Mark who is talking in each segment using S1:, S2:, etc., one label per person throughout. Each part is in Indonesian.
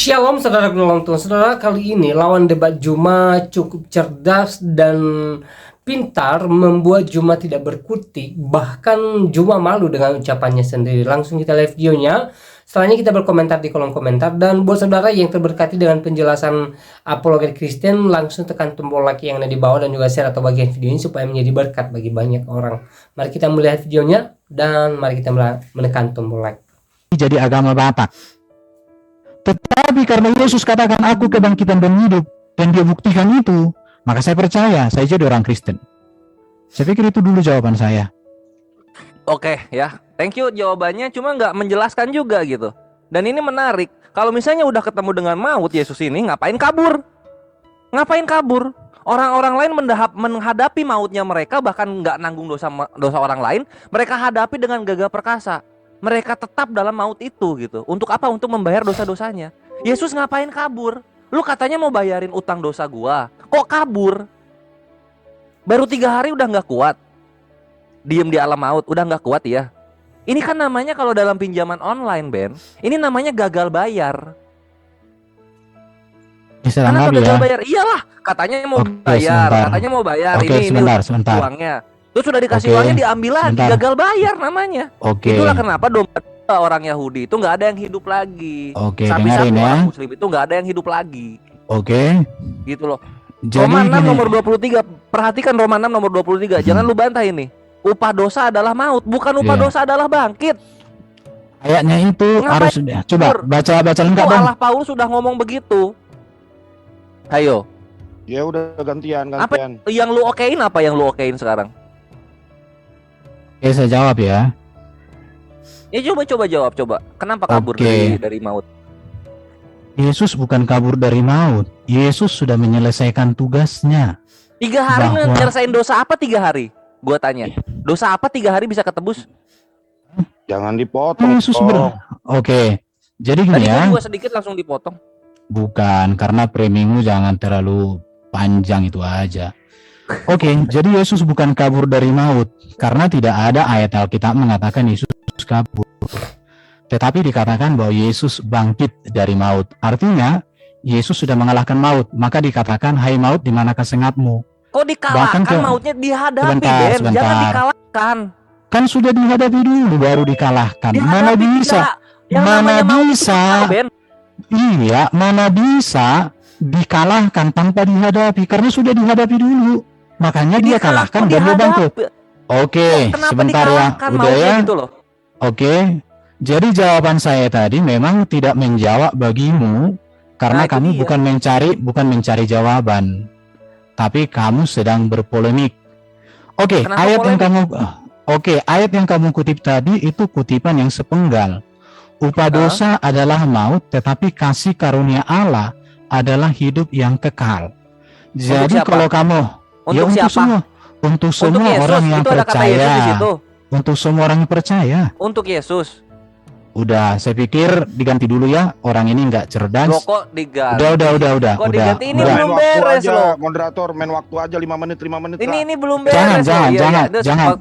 S1: Shalom saudara dalam Tuhan. Saudara, kali ini lawan debat Juma cukup cerdas dan pintar membuat Juma tidak berkutik. Bahkan Juma malu dengan ucapannya sendiri. Langsung kita live videonya. Setelahnya kita berkomentar di kolom komentar. Dan buat saudara yang terberkati dengan penjelasan apologet Kristen, langsung tekan tombol like yang ada di bawah dan juga share atau bagian video ini supaya menjadi berkat bagi banyak orang. Mari kita melihat videonya dan mari kita menekan tombol like.
S2: Jadi agama Batak. Tetapi karena Yesus katakan aku kebangkitan dan hidup, dan dia buktikan itu, maka saya percaya, saya jadi orang Kristen. Saya pikir itu dulu jawaban saya.
S3: Oke ya, thank you jawabannya, cuma nggak menjelaskan juga gitu. Dan ini menarik, kalau misalnya udah ketemu dengan maut Yesus ini, ngapain kabur? Ngapain kabur? Orang-orang lain menghadapi mautnya mereka, bahkan nggak nanggung dosa orang lain, mereka hadapi dengan gagah perkasa. Mereka tetap dalam maut itu gitu. Untuk apa? Untuk membayar dosa-dosanya. Yesus ngapain kabur? Lu katanya mau bayarin utang dosa gua, kok kabur? Baru 3 hari udah gak kuat, diem di alam maut, udah gak kuat ya. Ini kan namanya kalau dalam pinjaman online, Ben, ini namanya gagal bayar. Kenapa gagal bayar? Iyalah, katanya mau bayar, katanya mau bayar. Ini
S2: sebentar.
S3: Uangnya. Terus sudah dikasih uangnya, diambil lagi, gagal bayar namanya. Itulah kenapa domba orang Yahudi itu nggak ada yang hidup lagi. Sapi-sapi orang Muslim itu nggak ada yang hidup lagi. Gitu loh. Roma 6 nomor 23. Perhatikan Roma 6 nomor 23. Jangan lu bantah ini. Upah dosa adalah maut, bukan upah dosa adalah bangkit.
S2: Ayatnya itu harus coba baca lengkap dong.
S3: Allah Paulus sudah ngomong begitu. Ayo.
S4: Ya udah gantian.
S3: Apa yang lu okein, apa yang lu okein sekarang?
S2: Oke, saya jawab ya.
S3: Ya coba jawab. Kenapa kabur dari maut?
S2: Yesus bukan kabur dari maut. Yesus sudah menyelesaikan tugasnya.
S3: 3 hari nyelesain dosa apa 3 hari? Gua tanya. Dosa apa 3 hari bisa ketebus?
S4: Jangan dipotong.
S2: Yesus Oke. Jadi gini ya.
S3: Tadi gua sedikit langsung dipotong.
S2: Bukan, karena premimu jangan terlalu panjang itu aja. Oke, jadi Yesus bukan kabur dari maut, karena tidak ada ayat Alkitab mengatakan Yesus kabur. Tetapi dikatakan bahwa Yesus bangkit dari maut. Artinya, Yesus sudah mengalahkan maut. Maka dikatakan, hai maut, di manakah sengatmu?
S3: Kok dikalahkan? Mautnya dihadapi,
S2: sebentar.
S3: Jangan dikalahkan.
S2: Kan sudah dihadapi dulu, baru dikalahkan. Mana bisa? Iya, mana bisa dikalahkan tanpa dihadapi? Karena sudah dihadapi dulu. Makanya dia kalahkan dan dia bangkit. Oke, sebentar ya, udah ya.
S3: Gitu loh.
S2: Oke, jadi jawaban saya tadi memang tidak menjawab bagimu karena kamu bukan mencari jawaban, tapi kamu sedang berpolemik. Oke, ayat yang kamu kutip tadi itu kutipan yang sepenggal. Upah dosa adalah maut, tetapi kasih karunia Allah adalah hidup yang kekal. Jadi kalau kamu untuk semua orang yang percaya. Untuk semua orang yang percaya.
S3: Untuk Yesus.
S2: Udah, saya pikir diganti dulu ya. Orang ini nggak cerdas.
S3: Loh, kok diganti?
S2: Udah.
S3: Kok diganti? Ini belum beres loh.
S4: Moderator, main waktu aja 5 menit.
S3: Ini belum beres.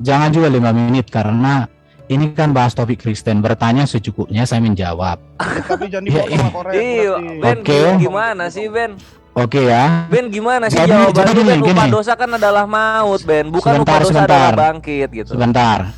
S2: Jangan juga 5 menit karena ini kan bahas topik Kristen. Bertanya secukupnya, saya menjawab.
S4: Tapi jangan dipotong sama Korea.
S3: Ben, gimana sih Ben?
S2: Oke ya.
S3: Ben, gimana sih jawaban lu, Ben? Upah dosa kan adalah maut, Ben. Bukan upah dosa adalah bangkit gitu.
S2: Sebentar.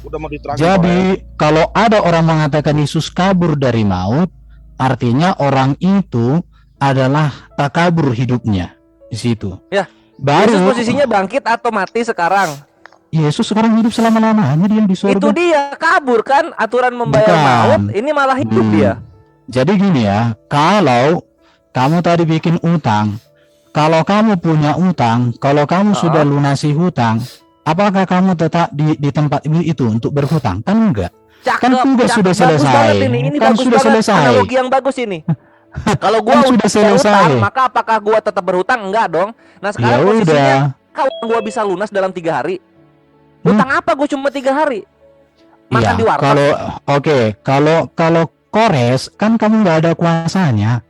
S2: Jadi kalau ada orang mengatakan Yesus kabur dari maut, artinya orang itu adalah takabur hidupnya di situ.
S3: Ya.
S2: Baru
S3: Yesus posisinya bangkit atau mati sekarang?
S2: Yesus sekarang hidup selama-lamanya, dia di surga.
S3: Itu dia, kabur kan, aturan membayar maut, ini malah hidup dia.
S2: Jadi gini ya, kalau kamu tadi bikin utang, kalau kamu punya utang, kalau kamu sudah lunasi hutang, apakah kamu tetap di tempat itu untuk berhutang? Kan enggak. Kan tugas sudah selesai.
S3: Ini
S2: kan sudah selesai.
S3: Analogi yang bagus ini. Kalau gua
S2: sudah selesai,
S3: utang, maka apakah gua tetap berhutang? Enggak dong. Nah sekarang posisinya, kalau gua bisa lunas dalam 3 hari, utang apa gua cuma 3 hari? Makan di warteg.
S2: Kalau Kores kan kamu nggak ada kuasanya.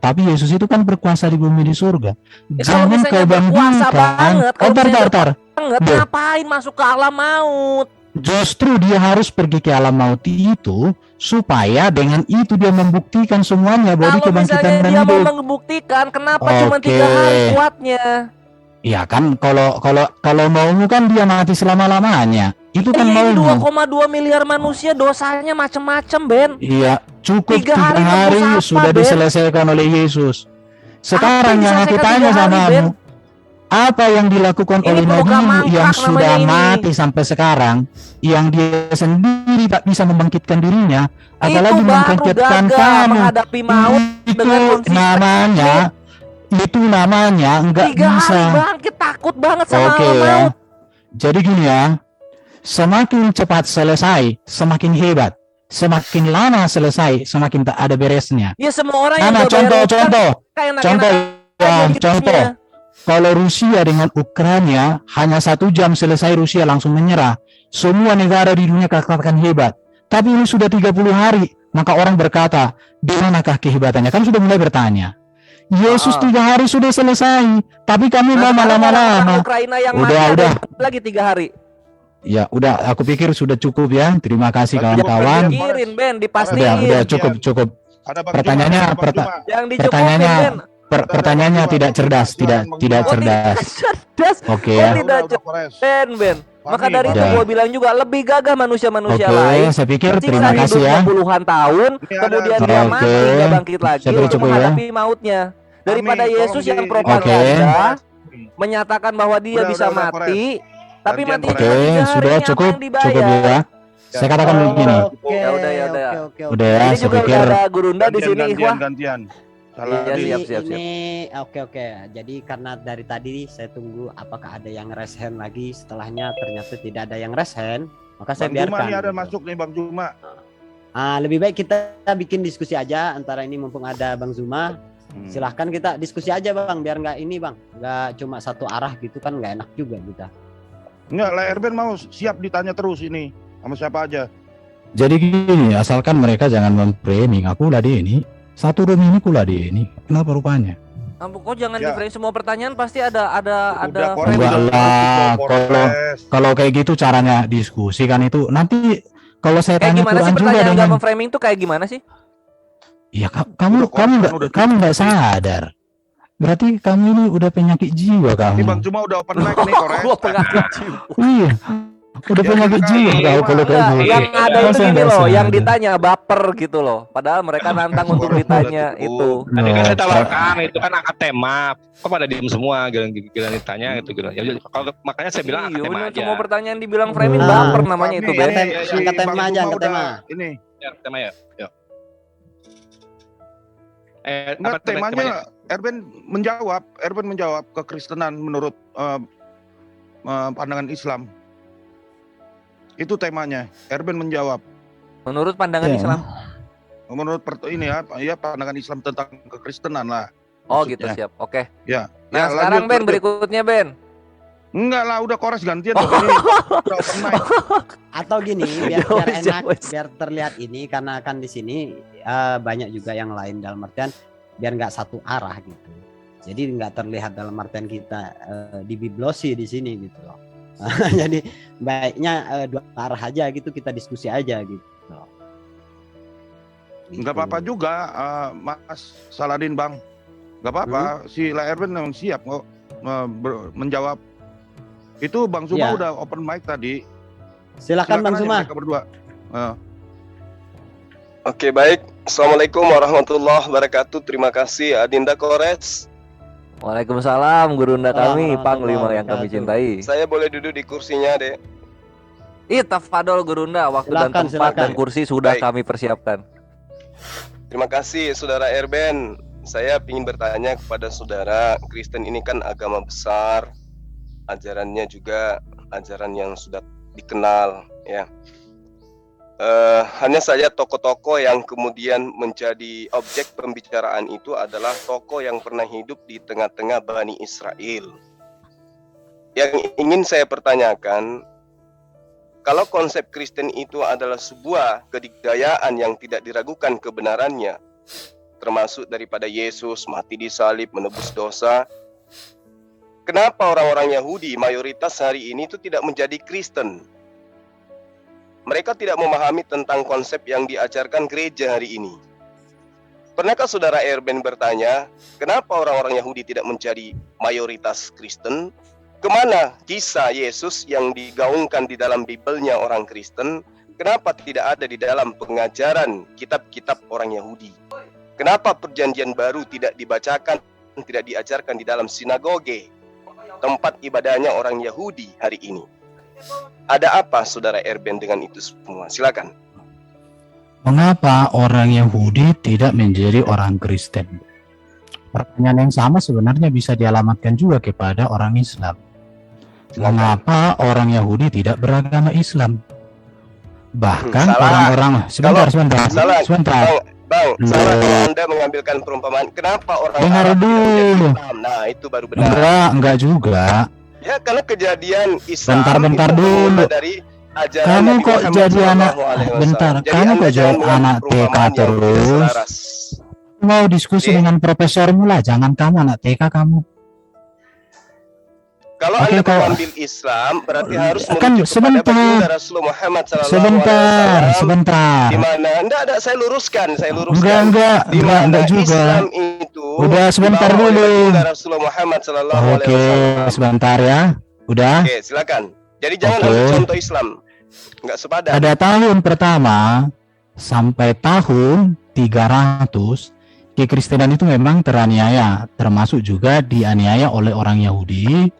S2: Tapi Yesus itu kan berkuasa di bumi di surga. Jangan kau bandingkan.
S3: Ngapain masuk ke alam maut?
S2: Justru dia harus pergi ke alam maut itu supaya dengan itu dia membuktikan semuanya bahwa dia
S3: Kalau
S2: kebangkitan
S3: misalnya
S2: dan
S3: dia mau
S2: hidup.
S3: membuktikan, kenapa cuma
S2: Oke.
S3: 3 hari kuatnya?
S2: Ya kan kalau maumu kan dia mati selama-lamanya. Itu kan
S3: Ini
S2: maumu.
S3: 2,2 miliar manusia dosanya macem-macem, Ben.
S2: Iya, cukup
S3: 3
S2: 3
S3: hari
S2: hari
S3: nebus apa,
S2: sudah
S3: Ben?
S2: diselesaikan oleh Yesus. Sekarang
S3: Apa
S2: yang aku
S3: diselesaikan
S2: tanya
S3: 3 hari,
S2: sama
S3: Ben?
S2: kamu, apa yang dilakukan
S3: Ini
S2: oleh
S3: program
S2: nabimu
S3: mangkrak
S2: yang sudah
S3: namanya ini.
S2: mati sampai sekarang, yang dia sendiri tak bisa membangkitkan dirinya, apalagi
S3: Itu baru
S2: membangkitkan
S3: gagal
S2: kamu.
S3: menghadapi maut
S2: Itu
S3: dengan konsisten.
S2: namanya enggak
S3: 3 hari
S2: bisa.
S3: bangkit, takut banget sama
S2: Oke
S3: alam
S2: ya.
S3: maut.
S2: Jadi gini ya, semakin cepat selesai, semakin hebat. Semakin lama selesai, semakin tak ada beresnya.
S3: Ya semua orang yang
S2: Nah,
S3: gak bayar utang
S2: contoh.
S3: kayak
S2: Contoh
S3: enak-enak
S2: ya,
S3: aja hidupnya.
S2: contoh. Kalau Rusia dengan Ukraina hanya 1 jam selesai, Rusia langsung menyerah. Semua negara di dunia katakan hebat. Tapi ini sudah 30 hari, maka orang berkata, di manakah kehebatannya? Kan sudah mulai bertanya. Yesus 3 hari sudah selesai, tapi kami mau
S3: Nah, sekarang
S2: lama-lama.
S3: orang Ukraina yang mati
S2: Udah.
S3: ada lagi 3 hari.
S2: Ya, udah. Aku pikir sudah cukup ya. Terima kasih
S4: Lanjut,
S2: kawan-kawan.
S4: lanjut.
S3: Dipikirin, Ben, dipastiin.
S2: Udah cukup.
S4: Ada Bang
S2: Pertanyaannya,
S4: Juma, ada Bang Juma.
S3: Yang dijemput,
S2: Pertanyaannya,
S3: Ben.
S2: pertanyaannya tidak cerdas, tidak
S3: Oh, tidak
S2: cerdas.
S3: cerdas.
S2: Oke
S3: Oh,
S2: ya.
S3: tidak
S4: Udah, Kores.
S3: Ben. Maka
S4: Fahmi,
S3: dari itu
S2: Fahmi.
S3: gue bilang juga lebih gagah manusia-manusia
S2: Oke,
S3: lain.
S2: saya pikir
S3: Siksa
S2: terima kasih
S3: hidupnya
S2: ya.
S3: puluhan tahun,
S4: Ini ada-
S3: kemudian dia
S2: Oke.
S3: mati, dia bangkit lagi
S2: Saya kira
S3: untuk
S2: cukup ya.
S3: menghadapi mautnya. Daripada
S4: Fahmi,
S3: Yesus
S4: tolong
S3: yang
S4: di-
S3: propaganda
S4: Oke.
S3: menyatakan bahwa dia
S4: Udah,
S3: bisa
S4: udah,
S3: mati, tapi
S4: Gantian,
S3: mati
S4: Kores.
S3: cuma 3
S2: Oke,
S3: hari.
S2: sudah
S3: Ini apa
S2: cukup
S3: yang dibayar?
S2: ya. Saya katakan begini.
S5: Oke,
S3: Ya udah, ya udah.
S5: oke.
S2: Udah ya,
S3: Ini
S2: saya
S3: juga
S2: pikir
S3: udah ada Gurunda di sini, Ikhwah.
S4: Gantian. Salah
S3: Iya,
S4: Adil.
S3: siap.
S5: Ini oke. Jadi karena dari tadi saya tunggu apakah ada yang raise hand lagi, setelahnya ternyata tidak ada yang raise hand, maka saya
S4: Bang Juma
S5: biarkan.
S4: nih ada
S5: gitu.
S4: masuk nih Bang Juma.
S5: Lebih baik kita bikin diskusi aja antara ini mumpung ada Bang Zuma. Silahkan kita diskusi aja Bang, biar nggak ini Bang, nggak cuma satu arah gitu kan nggak enak juga kita.
S4: Enggak, lah Erben mau siap ditanya terus ini sama siapa aja.
S2: Jadi gini, asalkan mereka jangan memframing aku lah dia ini. 1 room ini kula dia ini. Kenapa rupanya?
S3: Ampun, kok jangan
S4: Ya.
S3: di-frame semua pertanyaan, pasti ada
S4: Udah, Kores,
S2: Enggak
S3: framing.
S2: lah,
S4: Kores.
S2: Kalau kayak gitu caranya diskusi kan itu. Nanti kalau saya
S3: Kayak
S2: tanya
S3: gimana sih
S2: Quran juga
S3: pertanyaan
S2: dengan
S3: gak memframing tuh kayak gimana sih?
S2: ya
S4: Udah, udah
S2: kamu nggak sadar. Berarti kamu ini udah penyakit jiwa
S4: Ini
S2: kamu.
S4: Bang Juma udah open mic nih Kores.
S3: Gua penyakit jiwa.
S2: Iya. Udah
S4: Ya,
S2: penyakit
S4: terima
S2: jiwa
S4: kasih.
S2: kau kalau kayak
S3: Enggak,
S2: gitu.
S3: yang ada itu
S2: Masa
S3: gini
S2: nggak
S3: loh, yang
S2: sadar?
S3: ditanya baper gitu loh. Padahal mereka nantang untuk ditanya itu.
S6: Tadi kan saya
S2: No,
S6: tawarkan itu kan angkat tema, kok pada diem semua, giliran ditanya gitu. Ya, kalau makanya saya bilang angkat
S3: Iya,
S6: tema
S3: bener,
S6: aja.
S3: semua pertanyaan dibilang framing
S5: Ah.
S3: baper namanya itu, Ben.
S5: Ben. Angkat tema
S4: Bang
S5: aja,
S4: Juma
S5: angkat
S4: udah
S5: tema.
S4: Ini.
S6: Ya, tema ya. Yuk.
S4: Enggak, temanya Erben menjawab kekristenan menurut pandangan Islam. Itu temanya. Erben menjawab
S3: Menurut pandangan
S2: Ya.
S3: Islam.
S4: menurut pandangan Islam tentang kekristenan lah.
S3: Oh
S4: maksudnya.
S3: gitu, siap. Oke.
S4: Ya.
S3: Nah,
S4: Ya,
S3: sekarang
S4: lanjut,
S3: Ben,
S4: lanjut.
S3: berikutnya Ben.
S4: Enggak lah, udah Kores gantian dong ini. Udah open mic.
S5: Atau gini biar
S3: Jauh,
S5: enak,
S3: jauh.
S5: biar terlihat ini karena kan di sini banyak juga yang lain dalam artian biar nggak satu arah gitu. Jadi nggak terlihat dalam artian kita dibiblosi di sini gitu loh. Jadi baiknya 2 arah aja gitu, kita diskusi aja gitu.
S4: Enggak apa-apa juga Mas Saladin Bang. Enggak apa-apa. Si La Erben memang siap kok menjawab. Itu Bang Zuma
S5: Ya.
S4: udah open mic tadi.
S5: Silakan Bang
S4: aja
S5: Zuma.
S4: mereka berdua.
S7: Oke, baik. Assalamualaikum warahmatullahi wabarakatuh. Terima kasih Adinda Kores.
S3: Waalaikumsalam, Gurunda kami,
S5: Waalaikumsalam
S3: Panglima yang kami
S5: wabarakatuh.
S3: cintai.
S7: Saya boleh duduk di kursinya, Dek?
S3: Tafadol Gurunda, waktu dan
S5: Silakan,
S3: tempat
S5: silakan.
S3: dan kursi sudah
S7: Baik.
S3: kami persiapkan.
S7: Terima kasih, Saudara Erben. Saya ingin bertanya kepada saudara, Kristen ini kan agama besar, ajarannya juga ajaran yang sudah dikenal, ya. Hanya saja tokoh-tokoh yang kemudian menjadi objek pembicaraan itu adalah tokoh yang pernah hidup di tengah-tengah Bani Israel. Yang ingin saya pertanyakan, kalau konsep Kristen itu adalah sebuah kedikdayaan yang tidak diragukan kebenarannya, termasuk daripada Yesus mati di salib menebus dosa, kenapa orang-orang Yahudi mayoritas hari ini itu tidak menjadi Kristen? mereka tidak memahami tentang konsep yang diajarkan gereja hari ini. Pernahkah saudara Erben bertanya, kenapa orang-orang Yahudi tidak menjadi mayoritas Kristen? Kemana kisah Yesus yang digaungkan di dalam Bibelnya orang Kristen? Kenapa tidak ada di dalam pengajaran kitab-kitab orang Yahudi? Kenapa perjanjian baru tidak dibacakan, tidak diajarkan di dalam sinagoge, tempat ibadahnya orang Yahudi hari ini? Ada apa saudara Erben dengan itu semua? Silakan.
S2: Mengapa orang Yahudi tidak menjadi orang Kristen? Pertanyaan yang sama sebenarnya bisa dialamatkan juga kepada orang Islam. Mengapa orang Yahudi tidak beragama Islam? Bahkan
S7: Salah.
S2: orang-orang sebentar.
S7: Bang, salah kalau Anda mengambilkan perumpamaan. Kenapa orang
S2: Dengar
S7: Arab tidak menjadi
S2: dulu.
S7: Islam? Nah, itu baru benar.
S2: Enggak juga.
S7: Ya, karena kejadian Islam
S2: Bentar
S7: itu
S2: dulu.
S7: bermula dari ajaran
S2: Kamu
S7: Nabi
S2: kok
S7: Muhammad
S2: jadi anak
S7: SAW.
S2: bentar,
S7: Jadi
S2: kamu
S7: Anda
S2: kok
S7: jangan
S2: jadi
S7: mengambil
S2: anak TK
S7: perumpamaan yang tidak
S2: terus?
S7: selaras.
S2: Mau diskusi
S7: Oke.
S2: dengan profesormu lah, jangan kamu anak TK kamu.
S7: Kalau
S2: Oke,
S7: Anda
S2: kalau-
S7: mengambil Islam, berarti harus
S2: Kan
S7: merujuk kepada
S2: sebentar.
S7: baginda Rasulullah Muhammad SAW.
S2: Sebentar.
S7: Di mana? Enggak, saya luruskan.
S2: Enggak
S7: Di mana
S2: juga.
S7: Islam itu
S2: Udah, sebentar
S7: dibawa oleh
S2: dulu.
S7: baginda Rasulullah Muhammad SAW.
S2: Oke, sebentar ya. Udah.
S7: Oke, silakan. Jadi jangan
S2: Oke.
S7: ambil contoh Islam. Enggak sepadan.
S2: Pada tahun pertama sampai tahun 300, kekristenan itu memang teraniaya, termasuk juga dianiaya oleh orang Yahudi,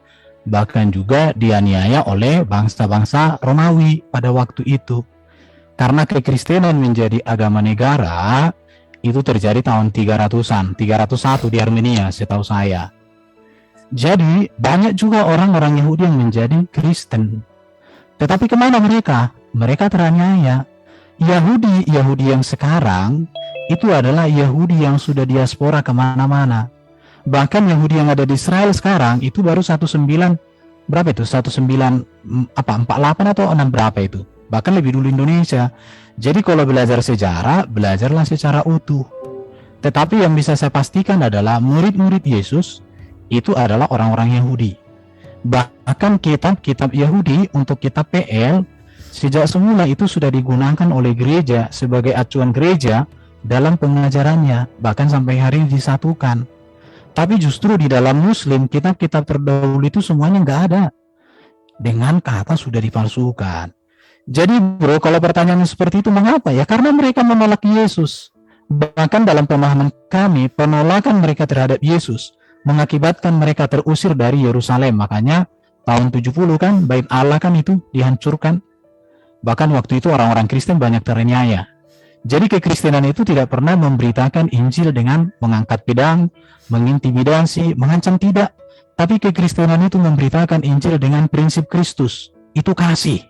S2: bahkan juga dianiaya oleh bangsa-bangsa Romawi pada waktu itu. Karena kekristenan menjadi agama negara, itu terjadi tahun 300-an, 301 di Armenia setahu saya. Jadi banyak juga orang-orang Yahudi yang menjadi Kristen. Tetapi kemana mereka? Mereka teraniaya. Yahudi yang sekarang itu adalah Yahudi yang sudah diaspora kemana-mana. Bahkan Yahudi yang ada di Israel sekarang itu baru 48 atau 6 berapa itu. Bahkan lebih dulu Indonesia. Jadi kalau belajar sejarah, belajarlah secara utuh. Tetapi yang bisa saya pastikan adalah murid-murid Yesus itu adalah orang-orang Yahudi. Bahkan kitab-kitab Yahudi untuk kitab PL sejak semula itu sudah digunakan oleh gereja sebagai acuan gereja dalam pengajarannya, bahkan sampai hari ini disatukan. Tapi justru di dalam Muslim kitab-kitab terdahulu itu semuanya nggak ada, dengan kata sudah dipalsukan. Jadi bro, kalau pertanyaannya seperti itu mengapa ya? Karena mereka menolak Yesus. Bahkan dalam pemahaman kami, penolakan mereka terhadap Yesus mengakibatkan mereka terusir dari Yerusalem. Makanya tahun 70 kan bait Allah kan itu dihancurkan. Bahkan waktu itu orang-orang Kristen banyak teraniaya. Jadi kekristenan itu tidak pernah memberitakan Injil dengan mengangkat pedang, mengintimidasi, mengancam, tidak. Tapi kekristenan itu memberitakan Injil dengan prinsip Kristus, itu kasih.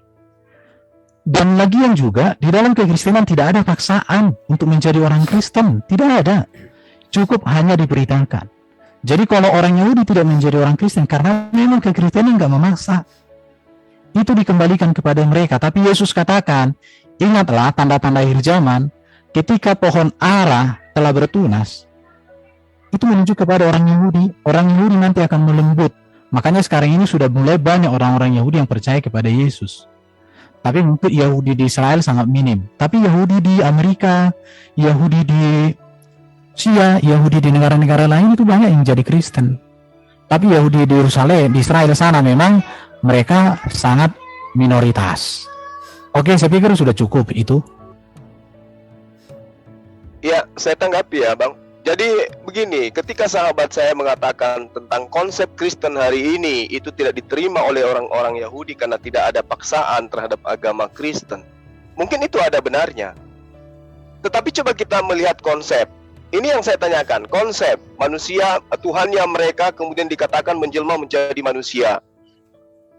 S2: Dan lagian juga di dalam kekristenan tidak ada paksaan untuk menjadi orang Kristen, tidak ada. Cukup hanya diberitakan. Jadi kalau orang Yahudi tidak menjadi orang Kristen karena memang kekristenan nggak memaksa, itu dikembalikan kepada mereka. Tapi Yesus katakan, ingatlah tanda-tanda akhir zaman, ketika pohon ara telah bertunas, itu menunjuk kepada orang Yahudi. Orang Yahudi nanti akan melembut. Makanya sekarang ini sudah mulai banyak orang-orang Yahudi yang percaya kepada Yesus. Tapi untuk Yahudi di Israel sangat minim. Tapi Yahudi di Amerika, Yahudi di Rusia, Yahudi di negara-negara lain itu banyak yang jadi Kristen. Tapi Yahudi di Yerusalem, di Israel sana memang mereka sangat minoritas. Oke, saya pikir sudah cukup itu.
S7: Ya, saya tanggapi ya, Bang. Jadi begini, ketika sahabat saya mengatakan tentang konsep Kristen hari ini itu tidak diterima oleh orang-orang Yahudi karena tidak ada paksaan terhadap agama Kristen. Mungkin itu ada benarnya. Tetapi coba kita melihat konsep. Ini yang saya tanyakan, konsep manusia, Tuhannya mereka kemudian dikatakan menjelma menjadi manusia.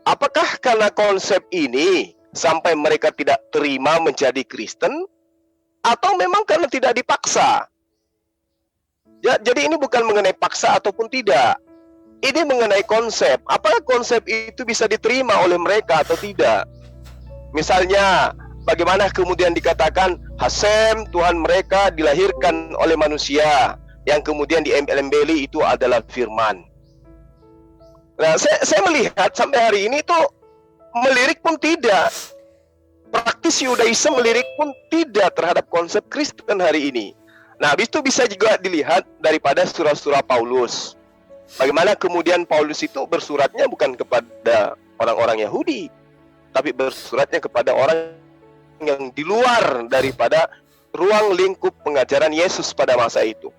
S7: Apakah karena konsep ini sampai mereka tidak terima menjadi Kristen? Atau memang karena tidak dipaksa? Ya, jadi ini bukan mengenai paksa ataupun tidak. Ini mengenai konsep. Apakah konsep itu bisa diterima oleh mereka atau tidak? Misalnya, bagaimana kemudian dikatakan Hasem, Tuhan mereka dilahirkan oleh manusia, yang kemudian diembel-embeli itu adalah firman. Nah, saya melihat sampai hari ini itu melirik pun tidak. praktisi Yudaisme melirik pun tidak terhadap konsep Kristen hari ini. Nah, habis itu bisa juga dilihat daripada surah-surah Paulus. Bagaimana kemudian Paulus itu bersuratnya bukan kepada orang-orang Yahudi, tapi bersuratnya kepada orang yang di luar daripada ruang lingkup pengajaran Yesus pada masa itu.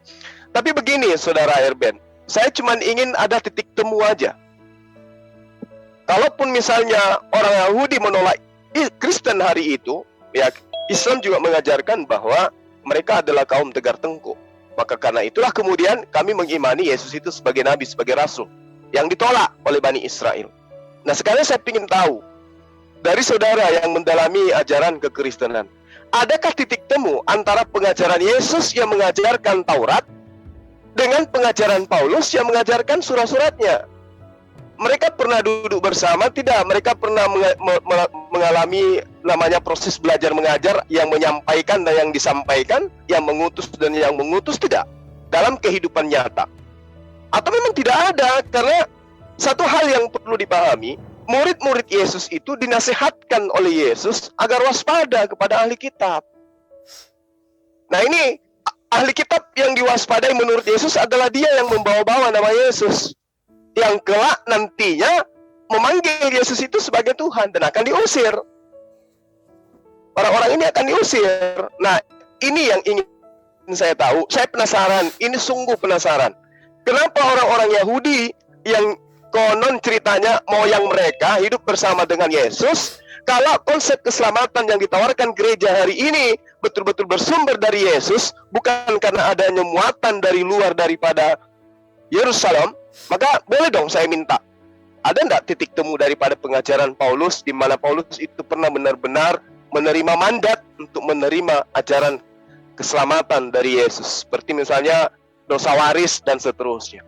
S7: Tapi begini, Saudara Erben, saya cuma ingin ada titik temu aja. Kalaupun misalnya orang Yahudi menolak Kristen hari itu, ya Islam juga mengajarkan bahwa mereka adalah kaum tegar tengkuk. Maka karena itulah kemudian kami mengimani Yesus itu sebagai nabi, sebagai rasul yang ditolak oleh Bani Israel. Nah, sekarang saya ingin tahu dari saudara yang mendalami ajaran kekristenan, adakah titik temu antara pengajaran Yesus yang mengajarkan Taurat dengan pengajaran Paulus yang mengajarkan surat-suratnya? Mereka pernah duduk bersama? Tidak. Mereka pernah mengalami namanya proses belajar mengajar, yang menyampaikan dan yang disampaikan, yang mengutus dan yang mengutus? Tidak. Dalam kehidupan nyata. Atau memang tidak ada? Karena satu hal yang perlu dipahami, murid-murid Yesus itu dinasihatkan oleh Yesus agar waspada kepada ahli kitab. Nah, ini ahli kitab yang diwaspadai menurut Yesus adalah dia yang membawa-bawa nama Yesus, yang kelak nantinya memanggil Yesus itu sebagai Tuhan dan akan diusir. Orang-orang ini akan diusir. Nah, ini yang ingin saya tahu. Saya penasaran, ini sungguh penasaran. Kenapa orang-orang Yahudi yang konon ceritanya moyang mereka hidup bersama dengan Yesus, kalau konsep keselamatan yang ditawarkan gereja hari ini betul-betul bersumber dari Yesus, bukan karena adanya muatan dari luar daripada Yerusalem, maka boleh dong saya minta, ada enggak titik temu daripada pengajaran Paulus, di mana Paulus itu pernah benar-benar menerima mandat untuk menerima ajaran keselamatan dari Yesus, seperti misalnya dosa waris dan seterusnya,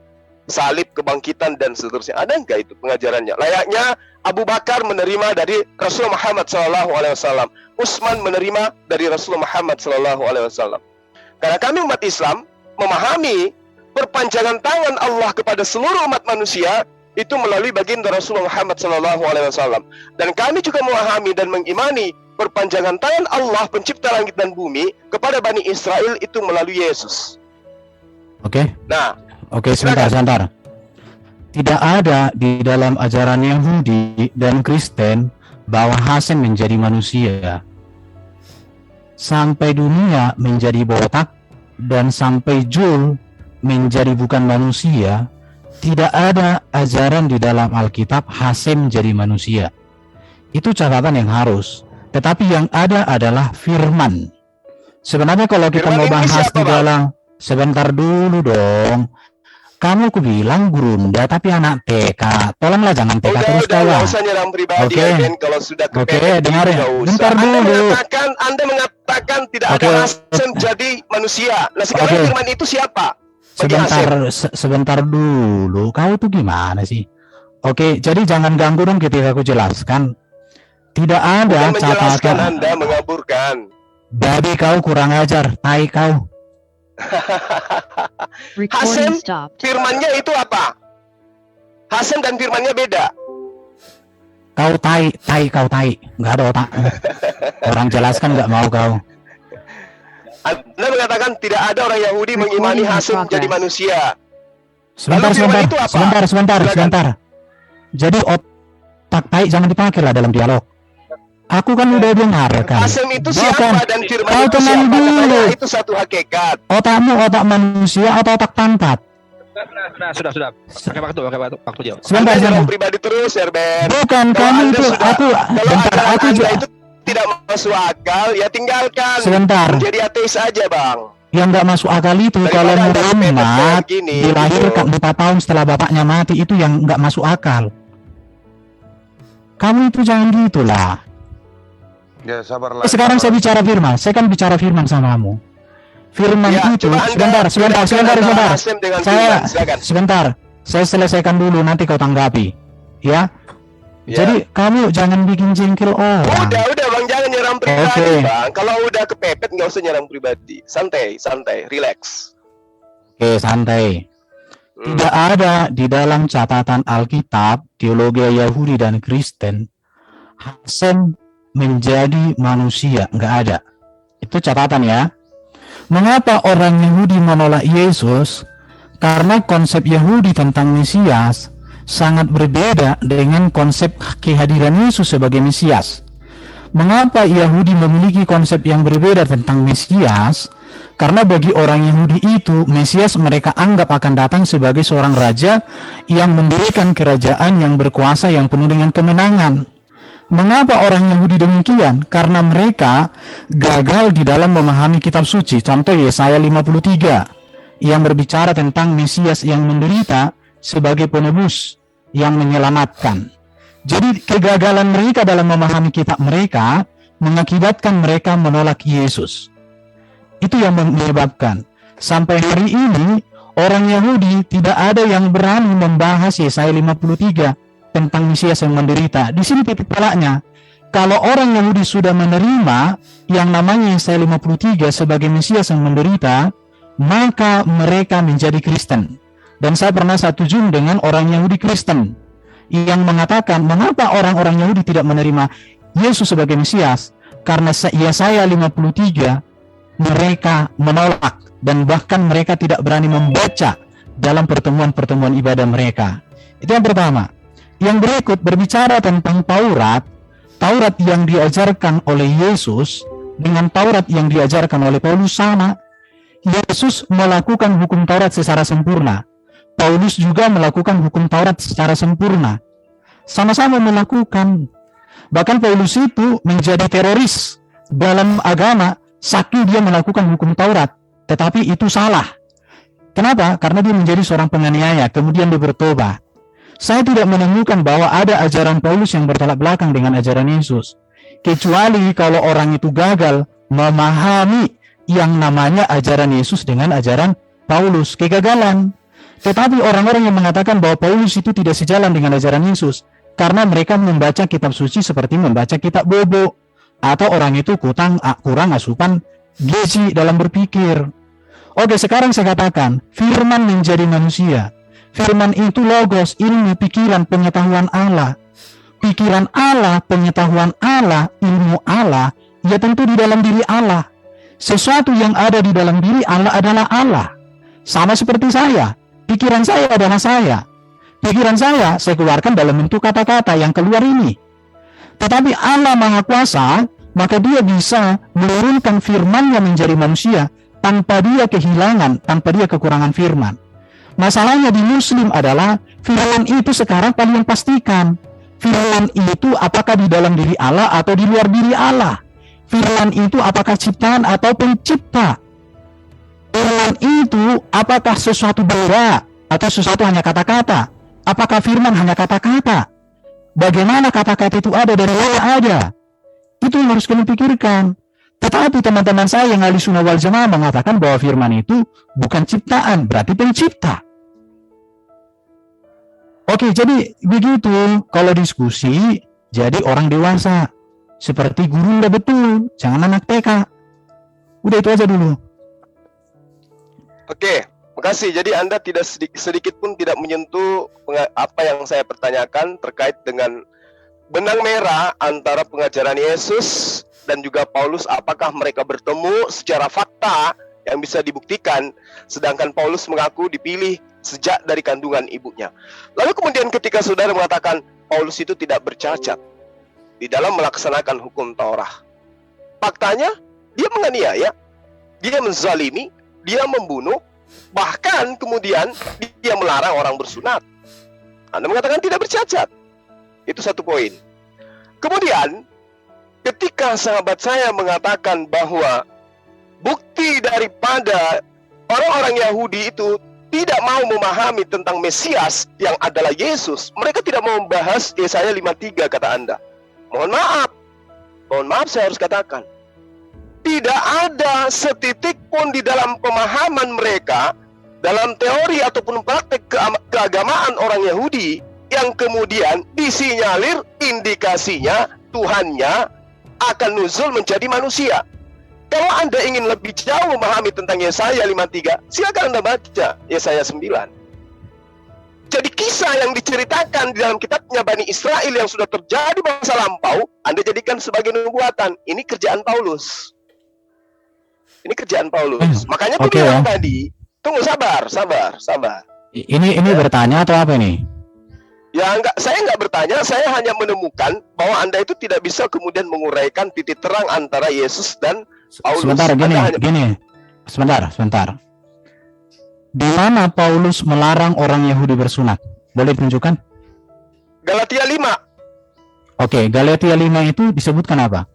S7: salib, kebangkitan dan seterusnya. Ada enggak itu pengajarannya? Layaknya Abu Bakar menerima dari Rasulullah Muhammad SAW, Utsman menerima dari Rasulullah Muhammad SAW. Karena kami umat Islam memahami perpanjangan tangan Allah kepada seluruh umat manusia itu melalui baginda Rasulullah Muhammad SAW. Dan kami juga memahami dan mengimani perpanjangan tangan Allah pencipta langit dan bumi kepada Bani Israel itu melalui Yesus.
S2: Oke.
S7: Nah,
S2: Oke, sebentar. Tidak ada di dalam ajaran Yahudi dan Kristen bahwa Hasem menjadi manusia. Sampai dunia menjadi botak dan sampai Jul menjadi bukan manusia, tidak ada ajaran di dalam Alkitab Hasem menjadi manusia. Itu catatan yang harus. Tetapi yang ada adalah firman. Sebenarnya kalau kita
S7: Firman
S2: mau
S7: ini
S2: bahas
S7: siapa,
S2: di
S7: Bang?
S2: dalam, sebentar dulu dong. Kamu aku bilang Gurunda tapi anak TK. Tolonglah jangan TK terus
S7: udah,
S2: kawan.
S7: nggak usah nyerang pribadi,
S2: Oke.
S7: Ben. Kalau sudah
S2: Oke,
S7: kepepet,
S2: dengar ya.
S7: nggak usah.
S2: Bentar dulu.
S7: Anda mengatakan tidak
S2: Oke.
S7: ada Hasem jadi manusia. Nah, sekarang
S2: Oke.
S7: firman itu siapa? Bagi Hasem.
S2: Sebentar dulu. Kau tuh gimana sih? Oke, jadi jangan ganggu dong ketika aku jelaskan. Tidak ada
S7: Bukan menjelaskan,
S2: catatan.
S7: Anda mengaburkan.
S2: Babi kau kurang ajar, tai kau.
S7: Hasem,
S8: Recording stopped.
S7: firmannya itu apa? Hasem dan firmannya beda.
S2: Kau tai, kau tai. Nggak ada otakmu. Orang jelaskan nggak mau kau.
S7: Anda mengatakan tidak ada orang Yahudi mengimani Hasem jadi manusia.
S2: Sebentar,
S7: Lalu firman itu apa?
S2: sebentar.
S7: Silakan.
S2: Jadi otak tai jangan dipakai lah dalam dialog. Aku kan udah dengarkan.
S7: Hasem itu
S2: Bukan.
S7: siapa dan firman
S2: Kau
S7: itu
S2: tenang
S7: siapa?
S2: dulu.
S7: Katanya itu satu hakikat.
S2: Otakmu otak manusia atau otak pantat?
S6: Sudah. Pakai waktu jauh.
S2: Sebentar.
S7: Anda nyerang pribadi terus, Erben.
S2: Bukan,
S7: Kalau
S2: kamu
S7: Anda
S2: itu
S7: sudah-
S2: aku
S7: Kalau
S2: bentar
S7: ajaran
S2: aku
S7: Anda
S2: juga
S7: itu tidak masuk akal, ya tinggalkan.
S2: sebentar.
S7: Menjadi ateis aja, Bang.
S2: Yang nggak masuk akal itu
S7: Daripada
S2: kalau
S7: Anda sepepet
S2: Muhammad
S7: kayak gini,
S2: dilahirkan
S7: gitu.
S2: 4 tahun setelah bapaknya mati, itu yang nggak masuk akal. Kamu itu jangan gitulah.
S4: Ya sabarlah.
S2: Sekarang saya bicara firman, saya kan bicara firman sama kamu. Firman
S7: Ya,
S2: itu
S7: coba Anda
S2: sebentar.
S7: bedakan antara Hasem dengan
S2: Saya
S7: firman. Silakan.
S2: sebentar, saya selesaikan dulu nanti kau tanggapi, ya.
S7: Ya.
S2: Jadi kamu jangan bikin jengkel orang.
S7: Udah Bang, jangan nyerang pribadi,
S2: Oke.
S7: Bang. Kalau udah kepepet nggak usah nyerang pribadi. Santai, relax.
S2: Oke, santai. Tidak ada di dalam catatan Alkitab, teologi Yahudi dan Kristen, Hasem menjadi manusia, nggak ada. Itu catatan ya. Mengapa orang Yahudi menolak Yesus? Karena konsep Yahudi tentang Mesias sangat berbeda dengan konsep kehadiran Yesus sebagai Mesias. Mengapa Yahudi memiliki konsep yang berbeda tentang Mesias? Karena bagi orang Yahudi itu, Mesias mereka anggap akan datang sebagai seorang raja yang mendirikan kerajaan yang berkuasa yang penuh dengan kemenangan. Mengapa orang Yahudi demikian? Karena mereka gagal di dalam memahami kitab suci. Contoh Yesaya 53 yang berbicara tentang Mesias yang menderita sebagai penebus yang menyelamatkan. Jadi kegagalan mereka dalam memahami kitab mereka mengakibatkan mereka menolak Yesus. Itu yang menyebabkan sampai hari ini orang Yahudi tidak ada yang berani membahas Yesaya 53 tentang Mesias yang menderita. Di sini titik tolaknya. Kalau orang Yahudi sudah menerima yang namanya Yesaya 53 sebagai Mesias yang menderita, maka mereka menjadi Kristen. Dan saya pernah satu Zoom dengan orang Yahudi Kristen yang mengatakan, mengapa orang-orang Yahudi tidak menerima Yesus sebagai Mesias? Karena Yesaya 53 mereka menolak, dan bahkan mereka tidak berani membaca dalam pertemuan-pertemuan ibadah mereka. Itu yang pertama. Yang berikut berbicara tentang Taurat yang diajarkan oleh Yesus dengan Taurat yang diajarkan oleh Paulus sama. Yesus melakukan hukum Taurat secara sempurna. Paulus juga melakukan hukum Taurat secara sempurna. Sama-sama melakukan. Bahkan Paulus itu menjadi teroris dalam agama saking dia melakukan hukum Taurat. Tetapi itu salah. Kenapa? Karena dia menjadi seorang penganiaya, kemudian dia bertobat. Saya tidak menemukan bahwa ada ajaran Paulus yang bertolak belakang dengan ajaran Yesus. Kecuali kalau orang itu gagal memahami yang namanya ajaran Yesus dengan ajaran Paulus, kegagalan. Tetapi orang-orang yang mengatakan bahwa Paulus itu tidak sejalan dengan ajaran Yesus karena mereka membaca kitab suci seperti membaca kitab bobo, atau orang itu kurang asupan gizi dalam berpikir. Oke, sekarang saya katakan firman menjadi manusia. Firman itu logos, ilmu, pikiran, pengetahuan Allah. Pikiran Allah, pengetahuan Allah, ilmu Allah, ya tentu di dalam diri Allah. Sesuatu yang ada di dalam diri Allah adalah Allah. Sama seperti saya. Pikiran saya adalah saya. Pikiran saya keluarkan dalam bentuk kata-kata yang keluar ini. Tetapi Allah Maha Kuasa, maka dia bisa menurunkan firman-Nya menjadi manusia tanpa dia kehilangan, tanpa dia kekurangan firman. Masalahnya di Muslim adalah firman itu sekarang kalian pastikan. Firman itu apakah di dalam diri Allah atau di luar diri Allah? Firman itu apakah ciptaan atau pencipta? Firman itu apakah sesuatu benda atau sesuatu hanya kata-kata? Apakah firman hanya kata-kata? Bagaimana kata-kata itu ada dari mana ada? Itu yang harus kalian pikirkan. Tetapi teman-teman saya yang ahli sunnah wal jamaah mengatakan bahwa firman itu bukan ciptaan, berarti pencipta. Oke, jadi begitu kalau diskusi, jadi orang dewasa. Seperti guru udah betul, jangan anak TK. Udah itu aja dulu.
S7: Oke, makasih. Jadi Anda tidak sedikit pun tidak menyentuh apa yang saya pertanyakan terkait dengan benang merah antara pengajaran Yesus dan juga Paulus. Apakah mereka bertemu secara fakta yang bisa dibuktikan, sedangkan Paulus mengaku dipilih sejak dari kandungan ibunya. Lalu kemudian ketika saudara mengatakan Paulus itu tidak bercacat di dalam melaksanakan hukum Taurat, faktanya dia menganiaya, dia menzalimi, dia membunuh, bahkan kemudian dia melarang orang bersunat. Anda mengatakan tidak bercacat. Itu satu poin. Kemudian ketika sahabat saya mengatakan bahwa bukti daripada orang-orang Yahudi itu tidak mau memahami tentang Mesias yang adalah Yesus, mereka tidak mau membahas Yesaya 53 kata Anda. Mohon maaf saya harus katakan, tidak ada setitik pun di dalam pemahaman mereka, dalam teori ataupun praktek keagamaan orang Yahudi yang kemudian disinyalir indikasinya Tuhannya akan nuzul menjadi manusia. Kalau Anda ingin lebih jauh memahami tentang Yesaya 53, silakan Anda baca Yesaya 9. Jadi kisah yang diceritakan di dalam kitabnya Bani Israel yang sudah terjadi masa lampau, Anda jadikan sebagai nubuatan. Ini kerjaan Paulus. Ini kerjaan Paulus. Makanya aku
S2: Oke,
S7: bilang
S2: ya.
S7: tadi, tunggu, sabar.
S2: Ini bertanya atau apa ini?
S7: Ya enggak, saya enggak bertanya, saya hanya menemukan bahwa Anda itu tidak bisa kemudian menguraikan titik terang antara Yesus dan Paulus.
S2: Sebentar,
S7: Anda hanya-
S2: gini. Sebentar. Di mana Paulus melarang orang Yahudi bersunat? Boleh tunjukkan?
S7: Galatia 5.
S2: Oke, Galatia 5 itu disebutkan apa?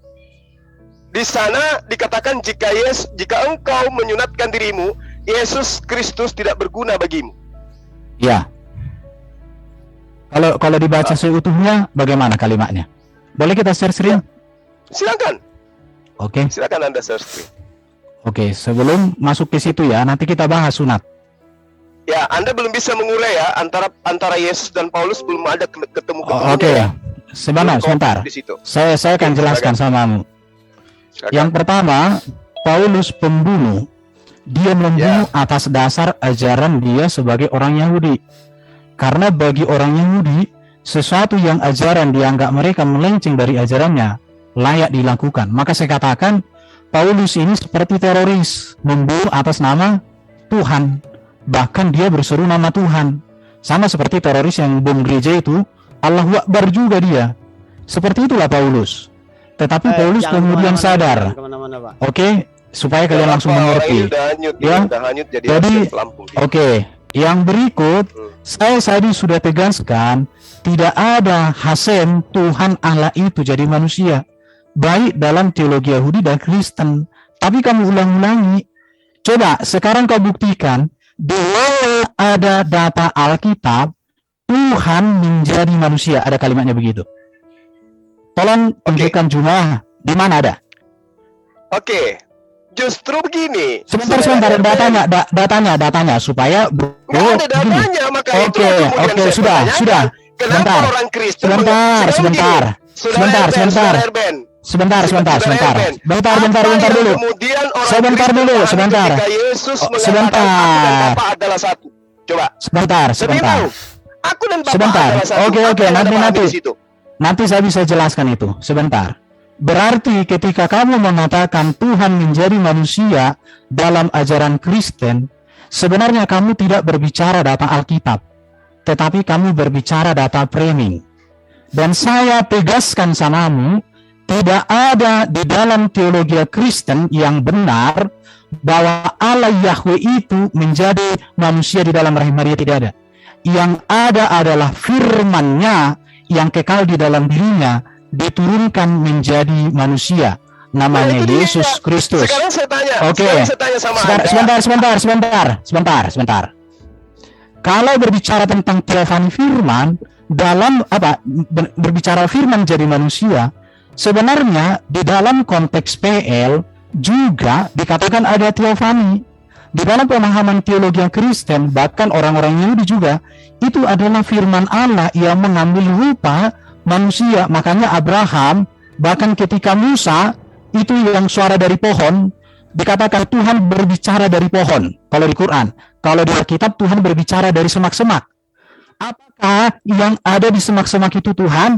S7: Di sana dikatakan jika engkau menyunatkan dirimu, Yesus Kristus tidak berguna bagimu.
S2: Ya. Kalau dibaca seutuhnya, bagaimana kalimatnya? Boleh kita share screen?
S7: Silakan
S2: Oke,
S7: Anda share screen.
S2: oke. Sebelum masuk ke situ ya, nanti kita bahas sunat.
S7: Ya, Anda belum bisa mengurai ya antara Yesus dan Paulus, belum ada ketemu
S2: Oke ya. Sebentar.
S7: di situ.
S2: Saya akan
S7: Oke,
S2: jelaskan samamu.
S7: Silakan.
S2: Yang pertama, Paulus pembunuh. Dia membunuh atas dasar ajaran dia sebagai orang Yahudi. Karena bagi orang Yahudi, sesuatu yang ajaran dianggap mereka melenceng dari ajarannya layak dilakukan. Maka saya katakan, Paulus ini seperti teroris, membunuh atas nama Tuhan. Bahkan dia berseru nama Tuhan. Sama seperti teroris yang bom gereja itu, Allahu Akbar juga dia. Seperti itulah Paulus. Tetapi Paulus
S5: Jangan
S2: kemudian sadar.
S5: kemana-mana, Pak.
S2: Oke, supaya kalian langsung mengerti.
S7: Udah hanyut,
S2: Ya.
S7: udah hanyut jadi
S2: Jadi,
S7: pelampung.
S2: Oke, yang berikut saya tadi sudah tegaskan, tidak ada hasem Tuhan Allah itu jadi manusia, baik dalam teologi Yahudi dan Kristen. Tapi kamu ulang-ulangi. Coba sekarang kau buktikan di mana ada data Alkitab Tuhan menjadi manusia, ada kalimatnya begitu. Tolong tunjukkan jumlah di mana ada.
S7: Oke. Justru begini.
S2: Sebentar,
S7: Saudara Erben,
S2: datanya supaya
S7: nggak ada
S2: begini.
S7: datanya, maka itu
S2: Oke,
S7: yang kemudian saya
S2: sudah.
S7: pertanyakan. Kenapa
S2: Sebentar.
S7: orang Kristen
S2: Sebentar. Bentar dulu.
S7: Kemudian orang
S2: Sebentar
S7: Kristen
S2: dulu,
S7: memahami
S2: sebentar.
S7: ketika Yesus
S2: Oh,
S7: mengatakan
S2: sebentar.
S7: aku dan Bapa adalah satu. Coba.
S2: Sebentar.
S7: Aku dan Bapa
S2: Sebentar.
S7: adalah satu.
S2: Oke,
S7: Apa yang Anda pahami
S2: nanti.
S7: di situ?
S2: Nanti saya bisa jelaskan itu. Sebentar. Berarti ketika kamu mengatakan Tuhan menjadi manusia dalam ajaran Kristen, sebenarnya kamu tidak berbicara data Alkitab, tetapi kamu berbicara data framing. Dan saya tegaskan samamu, tidak ada di dalam teologi Kristen yang benar bahwa Allah Yahweh itu menjadi manusia di dalam rahim Maria, tidak ada. Yang ada adalah firman-Nya yang kekal di dalam dirinya diturunkan menjadi manusia, namanya
S7: Nah, itu dia.
S2: Yesus Kristus.
S7: Sekarang saya tanya.
S2: Oke.
S7: Sekarang saya tanya sama Anda.
S2: Sebentar. Kalau berbicara tentang teofani firman, dalam berbicara firman jadi manusia, sebenarnya di dalam konteks PL juga dikatakan ada teofani. Di dalam pemahaman teologi Kristen, bahkan orang-orang Yahudi juga, itu adalah firman Allah yang mengambil rupa manusia. Makanya Abraham, bahkan ketika Musa, itu yang suara dari pohon, dikatakan Tuhan berbicara dari pohon. Kalau di Quran, kalau di Alkitab Tuhan berbicara dari semak-semak. Apakah yang ada di semak-semak itu Tuhan?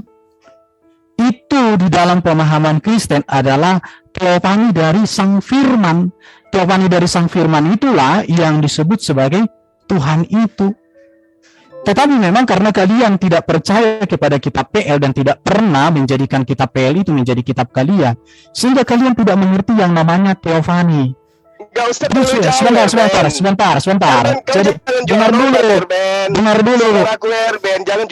S2: Itu di dalam pemahaman Kristen adalah teofani dari Sang Firman. Teofani dari Sang Firman itulah yang disebut sebagai Tuhan itu. Tetapi memang karena kalian tidak percaya kepada kitab PL dan tidak pernah menjadikan kitab PL itu menjadi kitab kalian, sehingga kalian tidak mengerti yang namanya teofani.
S7: Gak usah
S2: Terus,
S7: perlu jauh,
S2: sebentar. Jadi dengar dulu.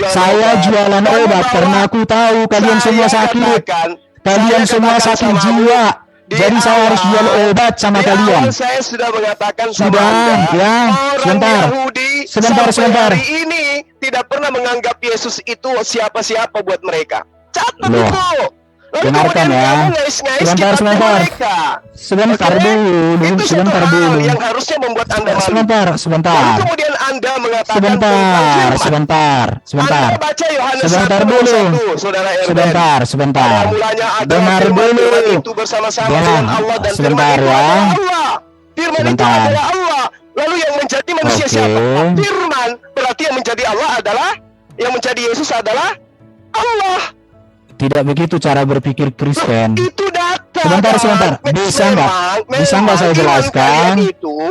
S2: Saya jualan obat karena aku tahu kalian semua sakit. Kalian semua sakit jiwa. Jadi saya harus jual obat sama kalian.
S7: Saya sudah mengatakan sama
S2: Sudah,
S7: Anda,
S2: ya,
S7: orang Yahudi
S2: sebentar.
S7: hari ini tidak pernlah menganggap Yesus itu siapa-siapa buat mereka. Catat
S2: Loh,
S7: itu. Lalu
S2: dengarkan
S7: kemudian
S2: ya.
S7: kamu ngais-ngais
S2: Sebentar.
S7: mereka.
S2: Sebentar
S7: Oke?
S2: dulu.
S7: Itu
S2: Sebentar
S7: satu hal
S2: dulu.
S7: yang harusnya membuat Anda malu.
S2: Sebentar.
S7: Lalu kemudian Anda mengatakan
S2: Sebentar.
S7: Anda baca Yohanes
S2: Sebentar
S7: 1,
S2: dulu.
S7: 1, Saudara Erben.
S2: Sebentar.
S7: Pada mulanya ada
S2: Dengar
S7: firman
S2: dulu.
S7: itu bersama-sama
S2: Ya,
S7: dengan Allah dan
S2: sebentar
S7: firman itu
S2: ya.
S7: adalah Allah. Firman itu
S2: Sebentar.
S7: adalah Allah. Lalu yang menjadi manusia
S2: Oke.
S7: siapa? Firman. berarti yang menjadi Allah adalah, yang menjadi Yesus adalah Allah.
S2: Tidak begitu cara berpikir Kristen.
S7: Itu data.
S2: Sebentar. Bisa nggak saya jelaskan?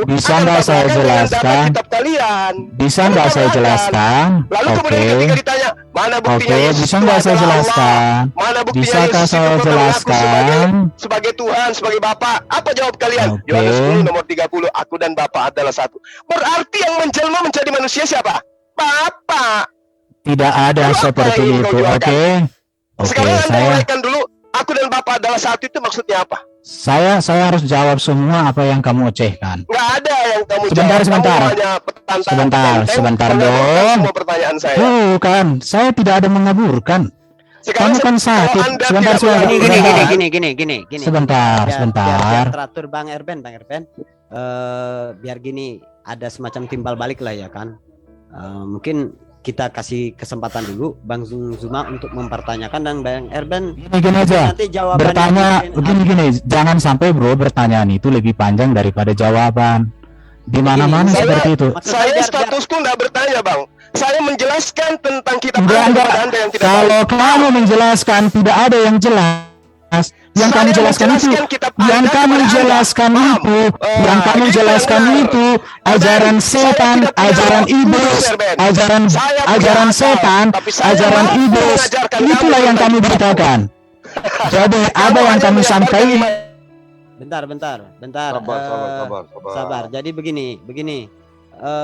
S2: Bisa nggak saya jelaskan?
S7: Kitab kalian.
S2: Bisa nggak saya jelaskan?
S7: Lalu
S2: Oke.
S7: kemudian ketika ditanya, mana buktinya
S2: Oke,
S7: Yesus
S2: bisa
S7: itu
S2: nggak saya
S7: adalah Allah?
S2: jelaskan?
S7: Mana buktinya
S2: Bisakah
S7: Yesus itu
S2: saya
S7: pernah mengaku
S2: jelaskan?
S7: sebagai Tuhan, sebagai Bapa? Apa jawab kalian?
S2: Oke.
S7: Yohanes 10 nomor 30, aku dan Bapa adalah satu. Berarti yang menjelma menjadi manusia siapa? Bapa.
S2: Tidak ada
S7: Lalu apa
S2: seperti
S7: yang ingin
S2: itu.
S7: kau jualkan?
S2: Oke,
S7: Sekarang Anda
S2: saya
S7: uraikan dulu, aku dan Bapa adalah satu itu maksudnya apa?
S2: saya harus jawab semua apa yang kamu ocehkan.
S7: Nggak ada yang kamu
S2: Sebentar,
S7: jawab.
S2: sebentar.
S7: Kamu hanya petantang,
S2: Sebentar
S7: mengaburkan
S2: dong.
S7: semua pertanyaan saya.
S2: Bukan, saya tidak ada mengaburkan.
S7: Sekarang
S2: Kamu kan sakit.
S7: kalau Anda
S2: Sebentar,
S7: tidak
S2: sebentar.
S5: Gini.
S2: Sebentar.
S5: Biar teratur Bang Erben. Biar gini, ada semacam timbal balik lah ya kan. Mungkin kita kasih kesempatan dulu Bang Zuma untuk mempertanyakan, dan Bang Erben
S2: Gini aja.
S5: nanti jawabannya
S2: Bertanya
S5: mungkin-
S2: gini, jangan sampai bro pertanyaan itu lebih panjang daripada jawaban. Di mana-mana
S5: Gini,
S2: seperti itu.
S5: maksud
S7: saya
S5: biar-
S7: statusku nggak bertanya, Bang. Saya menjelaskan tentang kitab
S2: Enggak.
S7: kepada Anda yang tidak tahu.
S2: Kalau kamu menjelaskan tidak ada yang jelas. Yang kamu
S7: Saya
S2: jelaskan itu,
S7: menjelaskan kitab
S2: yang
S7: Anda
S2: kamu
S7: kepada Anda.
S2: jelaskan
S7: Paham?
S2: itu, yang kamu
S7: Itu
S2: jelaskan
S7: benar.
S2: itu ajaran
S7: Erben,
S2: setan,
S7: saya tidak punya
S2: ajaran
S7: waktu,
S2: iblis,
S7: Erben.
S2: ajaran
S7: Saya punya
S2: ajaran
S7: akal,
S2: setan,
S7: tapi saya
S2: ajaran
S7: mampu
S2: iblis.
S7: mengajarkan
S2: Itulah
S7: kamu
S2: yang kami
S7: tentang
S2: beritakan. Jadi apa yang
S7: hanya
S2: kami
S7: menyampaikan
S2: sampaikan?
S7: lima-
S5: Bentar. Sabar. Jadi begini.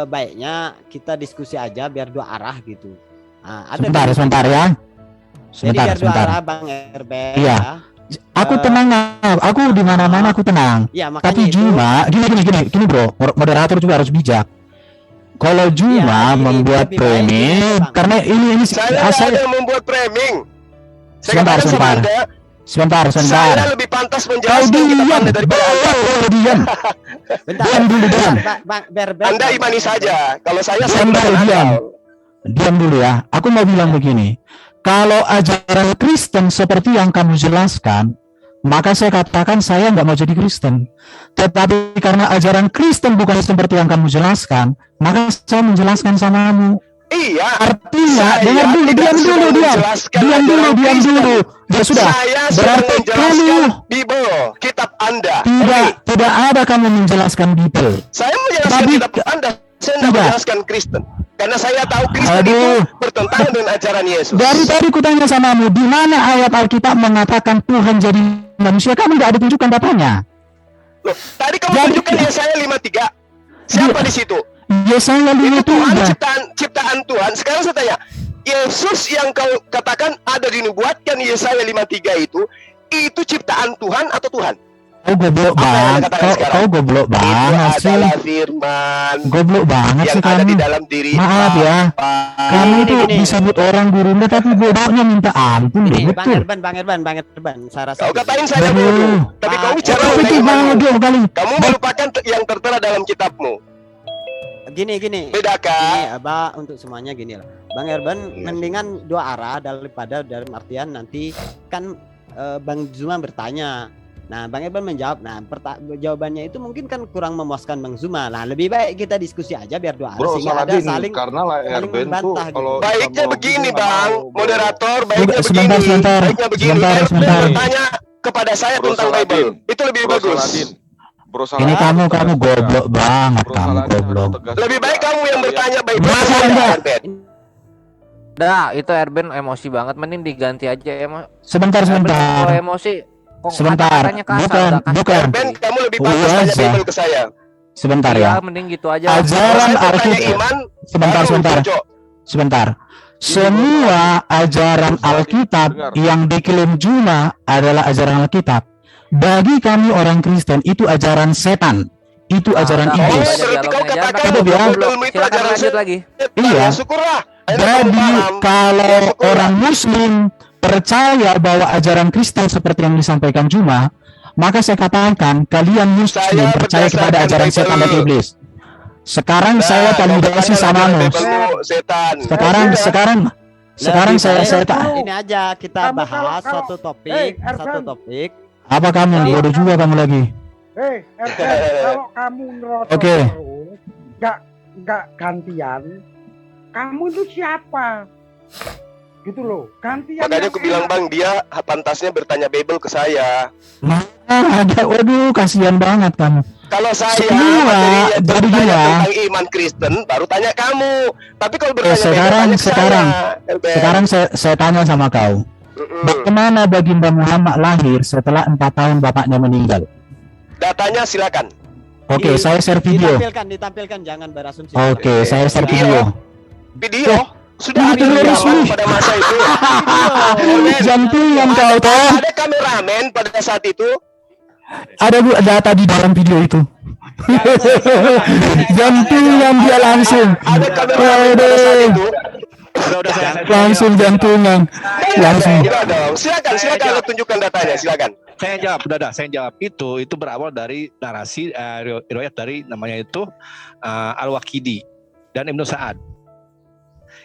S5: Baiknya kita diskusi aja biar dua arah gitu. Nah,
S2: Sebentar ya.
S5: Jadi biar dua
S2: Sebentar.
S5: arah Bang Erben.
S2: Iya.
S5: Ya.
S2: Aku tenang, aku di mana-mana aku tenang.
S5: Iya, makanya
S2: Tapi
S5: itu.
S2: Juma, gini bro, moderator juga harus bijak. Kalau Juma
S5: Iya, ini
S2: membuat
S5: lebih baik
S2: framing,
S5: gini, Bang.
S2: karena ini
S7: Saya nggak ada yang membuat framing. Saya
S2: Sebentar,
S7: katakan sama Anda,
S2: sebentar.
S7: saya lebih pantas
S2: Kau
S7: menjelaskan kitab
S2: diam,
S7: Anda daripada Anda.
S2: diam.
S5: Bentar.
S2: Diam dulu, diam.
S5: Bang Erben.
S7: Anda imani saja. Kalau saya
S2: Diam,
S7: sudah
S2: diam.
S7: mengenal.
S2: Diam dulu ya. Aku mau bilang begini. Kalau ajaran Kristen seperti yang kamu jelaskan, maka saya katakan saya nggak mau jadi Kristen. Tetapi karena ajaran Kristen bukan seperti yang kamu jelaskan, maka saya menjelaskan samamu.
S7: Iya.
S2: Artinya,
S7: Saya
S2: diam dulu.
S7: tidak sedang menjelaskan ajaran Kristen.
S2: Ya sudah.
S7: Saya sedang
S2: Berarti
S7: menjelaskan
S2: kamu
S7: Bible, kitab Anda.
S2: tidak ada kamu menjelaskan Bible.
S7: Saya menjelaskan
S2: Tapi-
S7: kitab Anda. Saya tidak
S2: Tidak.
S7: menjelaskan Kristen. Karena saya tahu Kristen
S2: Aduh.
S7: itu bertentangan dengan ajaran Yesus.
S2: Dari tadi kutanya samamu, di mana ayat Alkitab mengatakan Tuhan jadi manusia? Kamu nggak ada tunjukkan datanya.
S7: Loh, tadi kamu
S2: Jadi-
S7: tunjukkan Yesaya 53. Siapa di situ?
S2: Yesaya
S7: Itu Tuhan,
S2: 53.
S7: ciptaan Tuhan. Sekarang saya tanya, Yesus yang kau katakan ada dinubuatkan Yesaya 53 itu ciptaan Tuhan atau Tuhan?
S2: Kau goblok
S7: Apa yang
S2: banget.
S7: Anda katakan sekarang?
S2: Kau goblok
S7: Itu
S2: banget sih.
S7: adalah firman
S2: Goblok banget
S7: yang
S2: sih
S7: ada
S2: kamu.
S7: di dalam diri
S2: Maaf ya.
S7: Bapa.
S2: Kamu
S5: Gini,
S2: tuh
S5: gini.
S2: disebut orang gurunya tapi bodohnya minta ampun loh,
S5: Ini Bang
S2: betul.
S5: Erben. Saya rasa.
S7: Kau katain saya
S2: Aduh.
S7: bodoh, tapi kau bicara
S2: Kau itu
S7: mengenai imanmu.
S2: bodoh kali.
S7: Kamu melupakan yang tertera dalam kitabmu.
S5: Gini.
S7: Beda
S5: Ini
S7: kan?
S5: untuk semuanya gini lah. Bang Erben mendingan dua arah daripada dalam artian nanti kan Bang Zuma bertanya. Nah, Bang Erben menjawab. Nah, jawabannya itu mungkin kan kurang memuaskan Bang Zuma. Nah, lebih baik kita diskusi aja biar dua arah
S8: Bro,
S5: sehingga ada
S8: Saladin,
S5: saling
S8: karena lah
S5: saling
S8: Erben tuh
S5: membantah gitu.
S8: kalau
S7: Baiknya
S8: sama
S7: begini,
S8: nggak
S7: Bang.
S8: mau, bro.
S7: Moderator, baiknya
S2: Sebentar,
S7: begini.
S2: sebentar.
S7: Baiknya begini.
S2: Sebentar,
S7: Erben
S2: sebentar.
S7: bertanya kepada saya
S8: Bro
S7: tentang
S8: Saladin.
S7: Bible. Itu lebih
S8: Bro
S7: bagus.
S8: Saladin. Bro
S2: Ini
S8: Saladin
S2: kamu
S8: harus tegas juga.
S2: goblok banget,
S8: Bro
S2: kamu
S8: Saladin harus
S2: goblok.
S8: tegas
S7: Lebih
S8: juga.
S7: baik kamu yang
S8: Kalian-
S7: bertanya Bible.
S2: Masa
S7: saya,
S2: enggak?
S7: Erben.
S3: Dah, itu Erben emosi banget, mending diganti aja
S2: Sebentar.
S3: Kalau emosi, kok
S2: Sebentar.
S3: kata-katanya kasar,
S2: Bukan,
S3: udah kasar.
S2: bukan.
S7: Erben, kamu lebih
S2: Oh,
S7: pantas tanya
S2: aja.
S7: Bible ke saya.
S2: Sebentar
S3: Iya,
S2: ya.
S3: mending gitu aja.
S7: Kalau
S2: Ajaran
S7: saya bertanya
S2: Alkitab.
S7: iman,
S2: Sebentar.
S7: Jojo.
S2: Sebentar. Semua ajaran Alkitab yang diklaim Juma adalah ajaran Alkitab. Bagi kami orang Kristen itu ajaran setan. Itu ajaran
S3: Nah,
S7: Oh,
S2: iblis.
S7: berarti kau katakan
S2: Itu dia.
S7: Bible itu
S3: Silakan
S7: ajaran
S3: lanjut lagi.
S7: setan.
S2: Iya.
S7: Ya, syukurlah. Akhirnya kamu
S2: Jadi
S7: paham.
S2: kalau
S7: Ya, syukurlah.
S2: orang Muslim percaya bahwa ajaran Kristen seperti yang disampaikan Juma, maka saya katakan kalian Muslim
S7: Saya
S2: percaya kepada
S7: berdasarkan
S2: ajaran setan dan
S7: Bible.
S2: iblis. Sekarang saya
S7: Nah,
S2: validasi
S7: kau
S2: sama
S7: bertanya
S2: Mus.
S7: Bible-mu, setan.
S2: Sekarang
S7: Sudah.
S2: sekarang
S5: Lebih
S2: saya
S5: baik ini aja kita
S9: Kamu
S5: bahas
S9: kalau-
S5: satu topik,
S9: Erben.
S2: apa kamu
S5: Jadi-
S2: bodoh juga kamu lagi.
S9: Hei, Erben, kalau kamu nerotol
S2: Oke.
S9: terus, nggak gantian,
S8: kamu itu siapa? Gitu loh. Gantian.
S7: Makanya aku bilang Bang, dia pantasnya bertanya Bible ke saya.
S2: Nah, ada, waduh, kasihan banget kamu.
S7: Kalau saya
S2: Semua,
S7: materinya
S2: jadi
S7: tanya
S2: gini ya.
S7: tentang iman Kristen, baru tanya kamu. Tapi kalau bertanya Bible,
S2: Sekarang,
S7: tanya ke
S2: sekarang,
S7: saya, Elben.
S2: sekarang saya tanya sama kau. Bagaimana baginda Muhammad lahir setelah 4 tahun bapaknya meninggal?
S7: Datanya silakan.
S2: Oke, saya share video.
S5: Ditampilkan, jangan berasumsi.
S2: Oke, saya share video.
S7: Video sudah
S2: Ini
S7: ada
S2: teroris
S7: rekaman
S2: nih.
S7: pada masa itu.
S2: Jantungan kau toh.
S7: Ada kameramen pada saat itu.
S2: Ada bu data di dalam video itu. Jantungan dia langsung.
S7: Ada kameramen pada saat itu.
S2: Langsung jantungan. Langsung.
S7: Gimana dong? Silakan lo tunjukkan datanya, silakan.
S6: Saya jawab, saya jawab. Itu berawal dari narasi riwayat dari namanya itu Al-Waqidi dan Ibnu Sa'ad.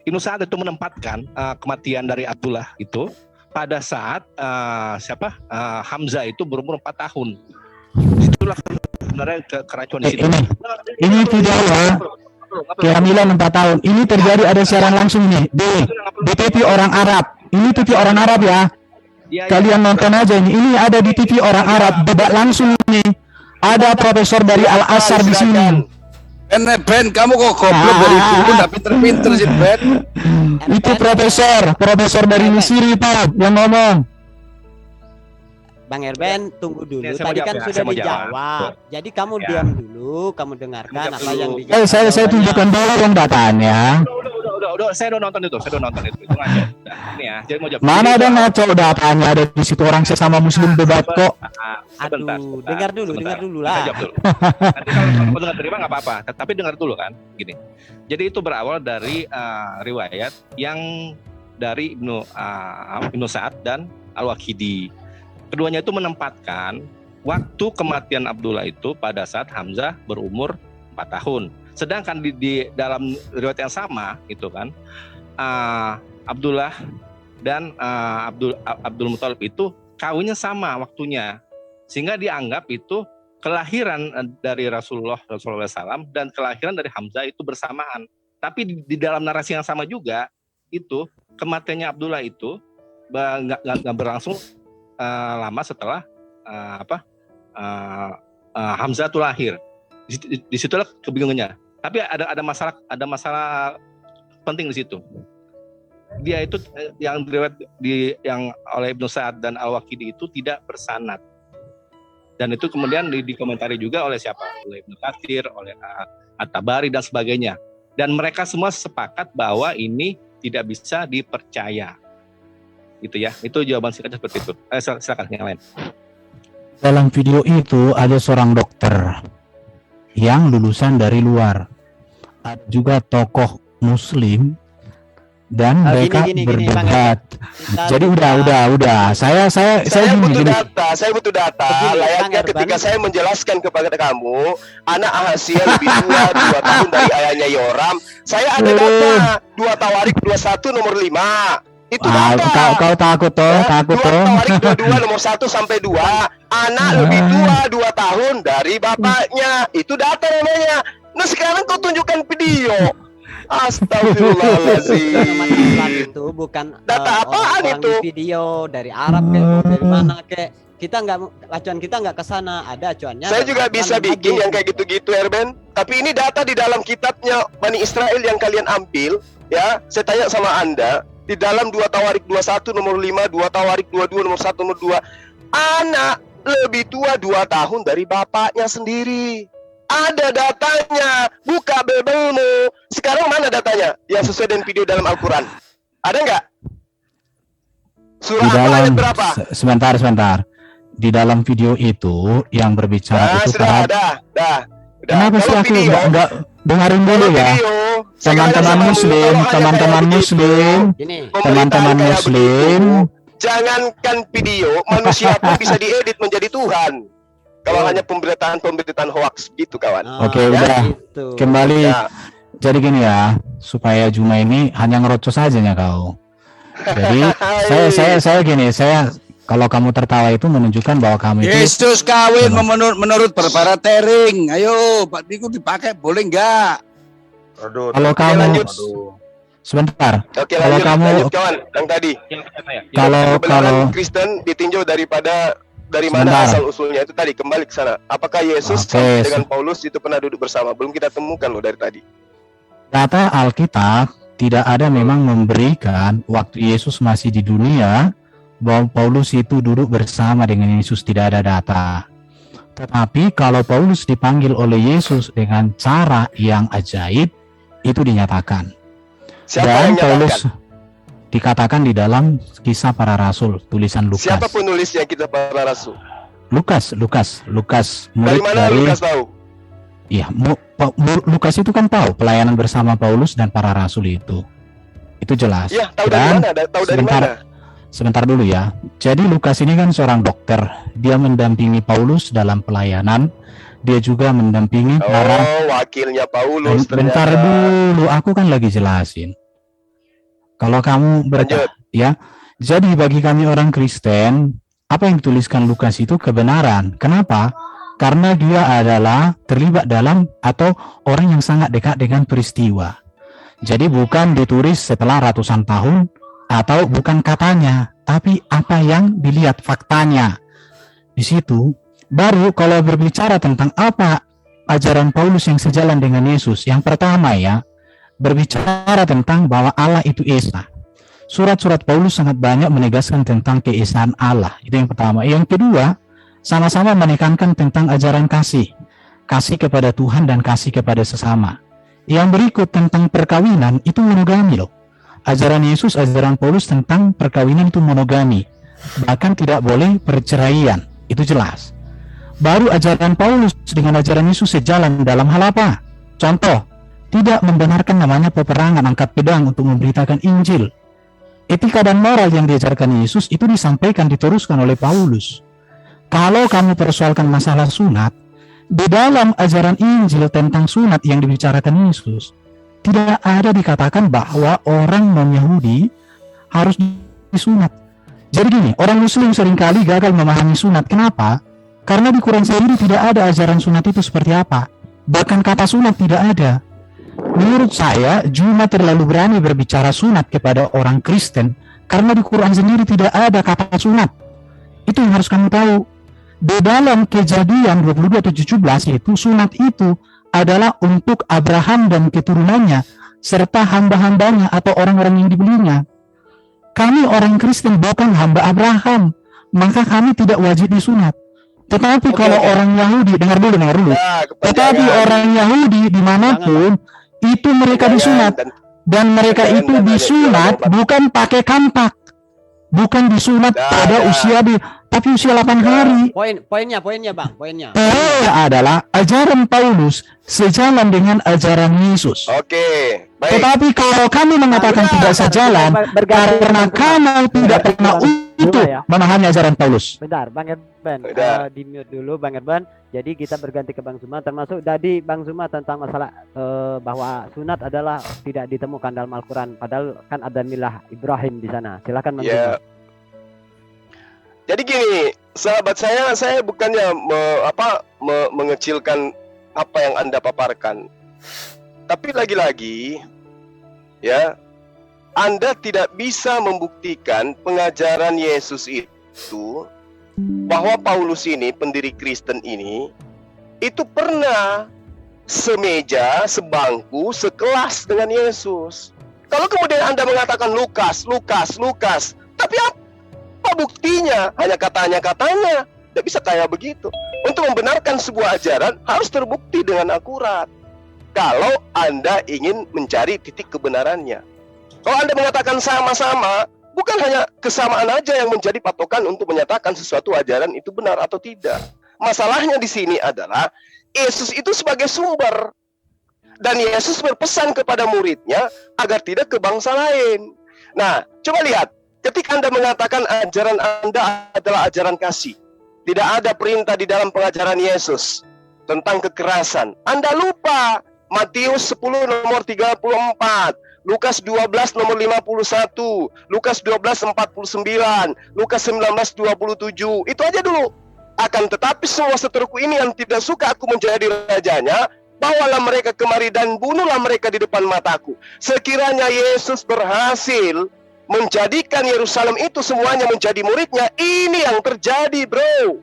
S6: Ibnu Sa'ad itu menempatkan kematian dari Abdullah itu pada saat Hamzah itu berumur 4 tahun. Itulah sebenarnya keracuan di situ.
S2: Ini tidak ya. Kehamilan 4 tahun. Ini terjadi ada siaran langsung nih di TV orang Arab. Ini TV orang Arab ya. Kalian nonton aja ini. Ini ada di TV orang Arab. Debat langsung nih. Ada profesor dari Al Azhar di sini.
S9: Ben, kamu kok goblok dari dulu nggak pinter-pinter sih Ben.
S2: Itu profesor dari Mesir Pak yang ngomong.
S5: Bang Erben, tunggu dulu.
S6: Ya, saya mau
S5: Tadi kan
S6: jawab ya,
S5: sudah
S6: saya mau
S5: dijawab. Jadi kamu
S6: Ya.
S5: diam dulu, kamu dengarkan apa yang dijawab.
S2: Saya
S5: jawabannya.
S2: tunjukkan dulu dong datanya.
S6: Udah, saya udah nonton itu. Itu ngaco. Ini ya, jadi mau jawab.
S2: Mana ada ngaco datanya ada di situ orang sesama muslim debat kok.
S6: Sebentar.
S5: Dengar dulu
S6: Saya
S5: lah.
S6: jawab dulu. Nanti kalau kamu dengar terima nggak apa-apa, tapi dengar dulu kan. Gini. Jadi itu berawal dari riwayat yang dari Ibnu Sa'ad dan Al-Waqidi. Keduanya itu menempatkan waktu kematian Abdullah itu pada saat Hamzah berumur 4 tahun. Sedangkan di dalam riwayat yang sama itu kan Abdullah dan Abdul Muthalib itu kawinnya sama waktunya, sehingga dianggap itu kelahiran dari Rasulullah SAW dan kelahiran dari Hamzah itu bersamaan. Tapi di dalam narasi yang sama juga itu kematiannya Abdullah itu nggak berlangsung lama setelah Hamzah itu lahir. Disitulah kebingungannya. Tapi ada masalah penting di situ. Dia itu yang diriwayat yang oleh Ibnu Sa'ad dan Al-Waqidi itu tidak bersanad. Dan itu kemudian dikomentari juga oleh siapa? Oleh Ibnu Katsir, oleh At-Tabari dan sebagainya. Dan mereka semua sepakat bahwa ini tidak bisa dipercaya. Gitu ya. Itu jawaban singkatnya seperti itu. Silakan yang lain.
S2: Dalam video itu ada seorang dokter yang lulusan dari luar. Ada juga tokoh muslim dan mereka berdebat. Jadi udah. Saya
S7: butuh
S2: gini.
S7: data. Saya butuh data. Layaknya ketika saya menjelaskan kepada kamu, anak Ahasia lebih tua 2 tahun dari ayahnya Yoram. Saya ada data 2 Tawarik 21 nomor 5. Itu data.
S2: Kau takut toh?
S7: 2 Tawarik 22 nomor 1 sampai 2. Anak lebih tua 2 tahun dari bapaknya. Itu data namanya. Nah sekarang kau tunjukkan video. Astagfirullahaladzim.
S5: Itu bukan
S7: data apaan
S5: orang
S7: itu?
S5: di video dari Arab kayak dari mana kayak kita acuan kita nggak ke sana, ada acuannya.
S7: Saya juga bisa bikin yang kayak gitu-gitu Erben. Tapi ini data di dalam kitabnya Bani Israel yang kalian ambil, ya. Saya tanya sama Anda, di dalam 2 Tawarik 21 nomor 5, 2 Tawarik 22 nomor 1 nomor 2, anak lebih tua 2 tahun dari bapaknya sendiri. Ada datanya. Buka Bible-mu. Sekarang mana datanya yang sesuai dengan video dalam Al-Quran? Ada nggak? Surah apa, ayat berapa?
S2: Sebentar. Di dalam video itu yang berbicara itu
S7: dah.
S2: Kenapa sih aku nggak dengerin dulu ya? Teman-teman muslim.
S7: Jangankan video, manusia pun bisa diedit menjadi Tuhan. Kalau hanya pemberitaan hoax gitu kawan.
S2: Oke, udah. Kembali. Ya. Jadi gini ya, supaya Juma ini hanya ngerocos aja ya kau. Jadi saya gini, kalau kamu tertawa itu menunjukkan bahwa kamu itu
S9: Yesus kawin menurut berbara-tering. Ayo, Pak Diku dipakai boleh enggak?
S2: Kalau kamu Sebentar.
S7: Oke,
S2: Kalau
S7: lanjut kawan, yang tadi.
S2: Kalau
S7: Kebenaran Kristen ditinjau dari mana
S2: Sebentar.
S7: asal usulnya itu tadi, kembali ke sana. Apakah Yesus
S2: Oke,
S7: sama dengan Paulus itu pernah duduk bersama? Belum kita temukan loh dari tadi.
S2: data Alkitab tidak ada memang memberikan waktu Yesus masih di dunia bahwa Paulus itu duduk bersama dengan Yesus, tidak ada data. Tetapi kalau Paulus dipanggil oleh Yesus dengan cara yang ajaib, itu dinyatakan.
S7: Siapa
S2: Dan
S7: yang
S2: Paulus
S7: nyatakan?
S2: dikatakan di dalam Kisah Para Rasul, tulisan Lukas.
S7: Siapa penulisnya kita para rasul?
S2: Lukas,
S7: Dari
S2: murid
S7: mana
S2: dari
S7: Lukas tahu?
S2: ya, Lukas itu kan tahu pelayanan bersama Paulus dan para rasul itu jelas.
S7: Ya, tahu dari
S2: Dan
S7: mana? Tahu dari mana?
S2: sebentar dulu ya. Jadi Lukas ini kan seorang dokter, dia mendampingi Paulus dalam pelayanan, dia juga mendampingi para.
S7: Oh, wakilnya Paulus
S2: Bentar
S7: ternyata.
S2: dulu, aku kan lagi jelasin. Kalau kamu
S7: Lanjut.
S2: ya, jadi bagi kami orang Kristen, apa yang dituliskan Lukas itu kebenaran. Kenapa? Karena dia adalah terlibat dalam atau orang yang sangat dekat dengan peristiwa. Jadi bukan ditulis setelah ratusan tahun atau bukan katanya, tapi apa yang dilihat faktanya. Di situ baru kalau berbicara tentang apa ajaran Paulus yang sejalan dengan Yesus, yang pertama ya, berbicara tentang bahwa Allah itu Esa. Surat-surat Paulus sangat banyak menegaskan tentang keesaan Allah. Itu yang pertama. Yang kedua, sama-sama menekankan tentang ajaran kasih. Kasih kepada Tuhan dan kasih kepada sesama. Yang berikut tentang perkawinan itu monogami loh. Ajaran Yesus, ajaran Paulus tentang perkawinan itu monogami. Bahkan tidak boleh perceraian. Itu jelas. Baru ajaran Paulus dengan ajaran Yesus sejalan dalam hal apa? Contoh, tidak membenarkan namanya peperangan angkat pedang untuk memberitakan Injil. Etika dan moral yang diajarkan Yesus itu disampaikan, diteruskan oleh Paulus. Kalau kamu persoalkan masalah sunat, di dalam ajaran Injil tentang sunat yang dibicarakan Yesus, tidak ada dikatakan bahwa orang non-Yahudi harus disunat. Jadi gini, orang Muslim seringkali gagal memahami sunat. Kenapa? Karena di Quran sendiri tidak ada ajaran sunat itu seperti apa. Bahkan kata sunat tidak ada. Menurut saya, Juma terlalu berani berbicara sunat kepada orang Kristen karena di Quran sendiri tidak ada kata sunat. Itu yang harus kamu tahu. Di dalam Kejadian 22:17 itu sunat itu adalah untuk Abraham dan keturunannya serta hamba-hambanya atau orang-orang yang dibelinya. Kami orang Kristen bukan hamba Abraham, maka kami tidak wajib disunat. Tetapi kalau orang Yahudi, dengar dulu.
S7: Ya,
S2: Tetapi orang Yahudi dimanapun itu mereka disunat, dan mereka itu disunat bukan pakai kampak, bukan disunat pada usia tapi usia 8 hari.
S5: Poinnya bang, poinnya
S2: Adalah ajaran Paulus sejalan dengan ajaran Yesus.
S7: Oke, baik.
S2: Tetapi kalau kami mengatakan tidak sejalan karena kamu tidak pernah itu memahami ajaran Paulus.
S10: Bentar, Bang Erben, di mute dulu Bang Erben. Jadi kita berganti ke Bang Zuma, termasuk tadi Bang Zuma tentang masalah bahwa sunat adalah tidak ditemukan dalam Al-Quran, padahal kan ada milah Ibrahim di sana. Silakan Bang Zuma.
S7: Jadi gini, sahabat saya bukannya mengecilkan apa yang Anda paparkan. Tapi lagi-lagi ya, Anda tidak bisa membuktikan pengajaran Yesus itu bahwa Paulus ini, pendiri Kristen ini, itu pernah semeja, sebangku, sekelas dengan Yesus. Kalau kemudian Anda mengatakan Lukas, tapi apa buktinya? Hanya katanya, tidak bisa kayak begitu. Untuk membenarkan sebuah ajaran harus terbukti dengan akurat. Kalau Anda ingin mencari titik kebenarannya. Kalau Anda mengatakan sama-sama, bukan hanya kesamaan aja yang menjadi patokan untuk menyatakan sesuatu ajaran itu benar atau tidak. Masalahnya di sini adalah Yesus itu sebagai sumber. Dan Yesus berpesan kepada muridnya agar tidak ke bangsa lain. Nah, coba lihat. Ketika Anda mengatakan ajaran Anda adalah ajaran kasih, tidak ada perintah di dalam pengajaran Yesus tentang kekerasan. Anda lupa Matius 10 nomor 34, Lukas 12 nomor 51, Lukas 12:49, Lukas 19:27. Itu aja dulu. Akan tetapi semua seteruku ini yang tidak suka aku menjadi rajanya, bawalah mereka kemari dan bunuhlah mereka di depan mataku. Sekiranya Yesus berhasil menjadikan Yerusalem itu semuanya menjadi muridnya, ini yang terjadi, bro.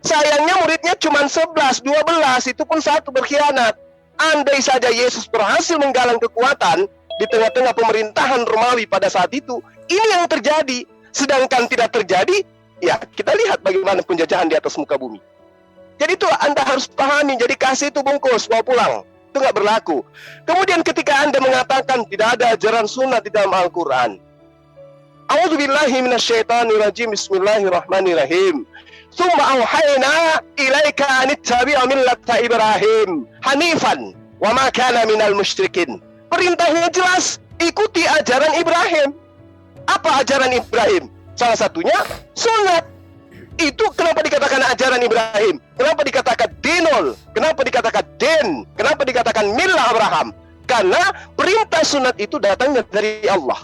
S7: Sayangnya muridnya cuma 11, 12, itu pun satu berkhianat. Andai saja Yesus berhasil menggalang kekuatan di tengah-tengah pemerintahan Romawi pada saat itu, ini yang terjadi. Sedangkan tidak terjadi, ya kita lihat bagaimana penjajahan di atas muka bumi. Jadi itu Anda harus pahami. Jadi kasih itu bungkus, bawa pulang, itu nggak berlaku. Kemudian ketika Anda mengatakan tidak ada ajaran sunnah di dalam Al-Quran, A'udzubillahi minasyaitonirrajim, bismillahirrahmanirrahim. Tsumma auhayna ilaika an ittabi'a millata Ibrahim hanifan wa ma kana minal musyrikin. Perintahnya jelas, ikuti ajaran Ibrahim. Apa ajaran Ibrahim? Salah satunya sunat. Itu kenapa dikatakan ajaran Ibrahim? Kenapa dikatakan dinul? Kenapa dikatakan din? Kenapa dikatakan milah Abraham? Karena perintah sunat itu datangnya dari Allah.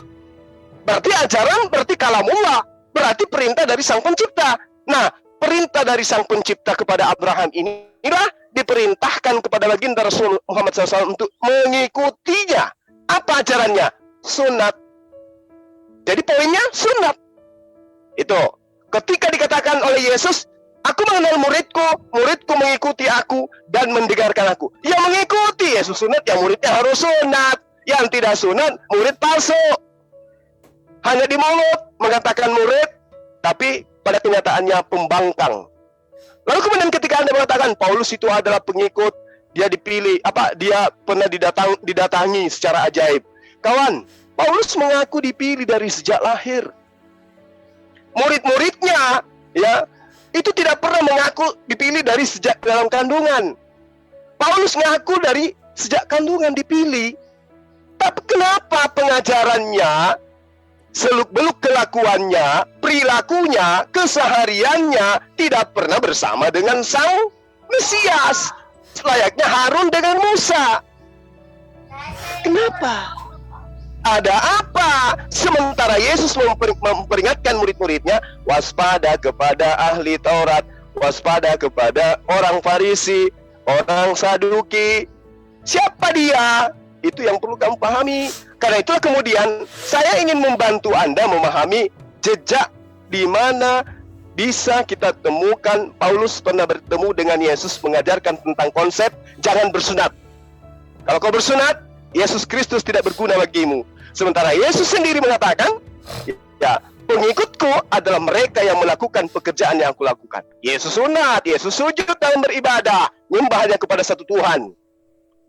S7: Berarti ajaran, berarti kalamullah, berarti perintah dari Sang Pencipta. Nah, perintah dari Sang Pencipta kepada Abraham inilah diperintahkan kepada baginda Rasul Muhammad SAW untuk mengikutinya. Apa ajarannya? Sunat. Jadi poinnya sunat. Itu. Ketika dikatakan oleh Yesus, aku mengenal muridku, muridku mengikuti aku dan mendengarkan aku. Yang mengikuti Yesus sunat, yang muridnya harus sunat. Yang tidak sunat, murid palsu. Hanya di mulut mengatakan murid, tapi pada kenyataannya pembangkang. Lalu kemudian ketika Anda mengatakan Paulus itu adalah pengikut, dia dipilih, dia pernah didatangi secara ajaib. Kawan, Paulus mengaku dipilih dari sejak lahir. Murid-muridnya, ya, itu tidak pernah mengaku dipilih dari sejak dalam kandungan. Paulus mengaku dari sejak kandungan dipilih. Tapi kenapa pengajarannya, seluk-beluk kelakuannya, perilakunya, kesehariannya tidak pernah bersama dengan Sang Mesias, layaknya Harun dengan Musa? Kenapa? Ada apa? Sementara Yesus memperingatkan murid-muridnya, waspada kepada ahli Taurat, waspada kepada orang Farisi, orang Saduki. Siapa dia? Itu yang perlu kamu pahami. Karena itulah kemudian saya ingin membantu Anda memahami jejak di mana bisa kita temukan Paulus pernah bertemu dengan Yesus mengajarkan tentang konsep jangan bersunat. Kalau kau bersunat, Yesus Kristus tidak berguna bagimu. Sementara Yesus sendiri mengatakan, ya, pengikutku adalah mereka yang melakukan pekerjaan yang aku lakukan. Yesus sunat, Yesus sujud dalam beribadah, menyembah hanya kepada satu Tuhan.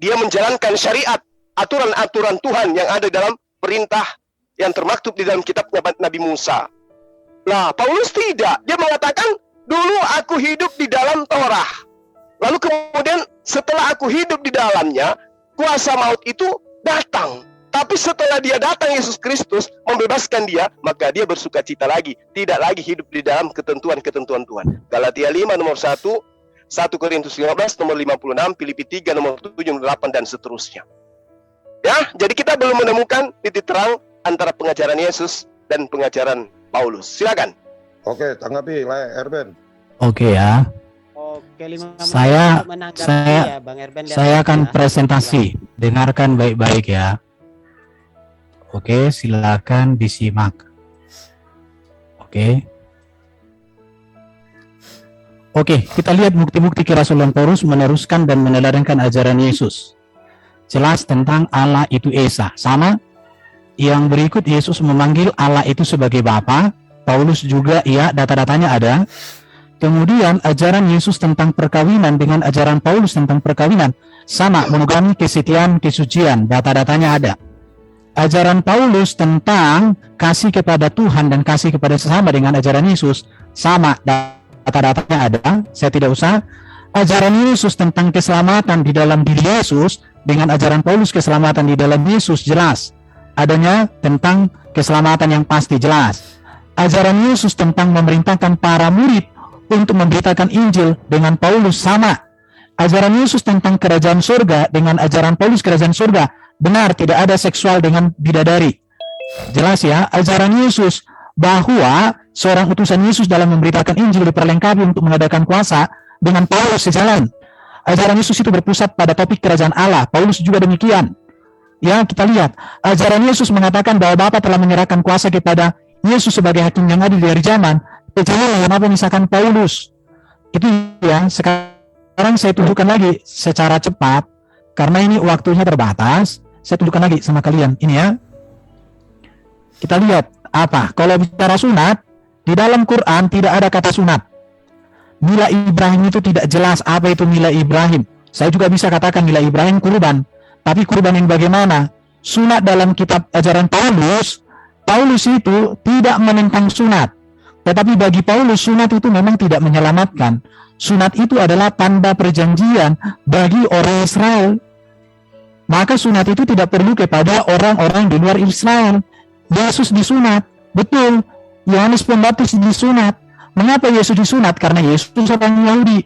S7: Dia menjalankan syariat, aturan-aturan Tuhan yang ada dalam perintah yang termaktub di dalam kitab Nabi Musa. Nah, Paulus tidak. Dia mengatakan, dulu aku hidup di dalam Torah. Lalu kemudian setelah aku hidup di dalamnya, kuasa maut itu datang. Tapi setelah dia datang Yesus Kristus membebaskan dia, maka dia bersuka cita lagi. Tidak lagi hidup di dalam ketentuan-ketentuan Tuhan. Galatia 5 nomor 1, 1 Korintus 15 nomor 56, Filipi 3 nomor 7, 8 dan seterusnya. Ya, jadi kita belum menemukan titik terang antara pengajaran Yesus dan pengajaran Paulus. Silakan.
S4: Oke, tanggapi Erben.
S2: Oke ya.
S5: Oke, 5 menit
S2: Saya
S5: untuk menanggapi ya, Bang Erben.
S2: saya akan presentasi. Dengarkan baik-baik ya. Oke, silakan disimak. Oke. Oke, kita lihat bukti-bukti kerasulan Paulus meneruskan dan meneladankan ajaran Yesus. Jelas tentang Allah itu Esa. Sama, yang berikut Yesus memanggil Allah itu sebagai Bapa. Paulus juga, ya, data-datanya ada. Kemudian ajaran Yesus tentang perkawinan dengan ajaran Paulus tentang perkawinan sama, monogami, kesetiaan, kesucian, data-datanya ada. Ajaran Paulus tentang kasih kepada Tuhan dan kasih kepada sesama dengan ajaran Yesus sama, data-datanya ada, saya tidak usah. Ajaran Yesus tentang keselamatan di dalam diri Yesus dengan ajaran Paulus keselamatan di dalam Yesus jelas. Adanya tentang keselamatan yang pasti jelas. Ajaran Yesus tentang memerintahkan para murid untuk memberitakan Injil dengan Paulus sama. Ajaran Yesus tentang kerajaan surga dengan ajaran Paulus kerajaan surga benar, tidak ada seksual dengan bidadari. Jelas ya. Ajaran Yesus bahwa seorang utusan Yesus dalam memberitakan Injil diperlengkapi untuk mengadakan kuasa dengan Paulus sejalan. ajaran Yesus itu berpusat pada topik kerajaan Allah. Paulus juga demikian. Ya, kita lihat ajaran Yesus mengatakan bahwa Bapa telah menyerahkan kuasa kepada Yesus sebagai hakim yang adil dari zaman. Jangan kenapa misalkan Paulus itu ya. Sekarang saya tunjukkan lagi secara cepat karena ini waktunya terbatas. Saya tunjukkan lagi sama kalian ini ya. Kita lihat apa? Kalau bicara sunat di dalam Quran tidak ada kata sunat. Mila Ibrahim itu tidak jelas apa itu mila Ibrahim. Saya juga bisa katakan mila Ibrahim kurban. Tapi kurban yang bagaimana? Sunat dalam kitab ajaran Paulus itu tidak menentang sunat. Tetapi bagi Paulus sunat itu memang tidak menyelamatkan. Sunat itu adalah tanda perjanjian bagi orang Israel. Maka sunat itu tidak perlu kepada orang-orang di luar Israel. Yesus disunat. Betul. Yohanes Pembaptis disunat. Mengapa Yesus disunat? Karena Yesus orang Yahudi.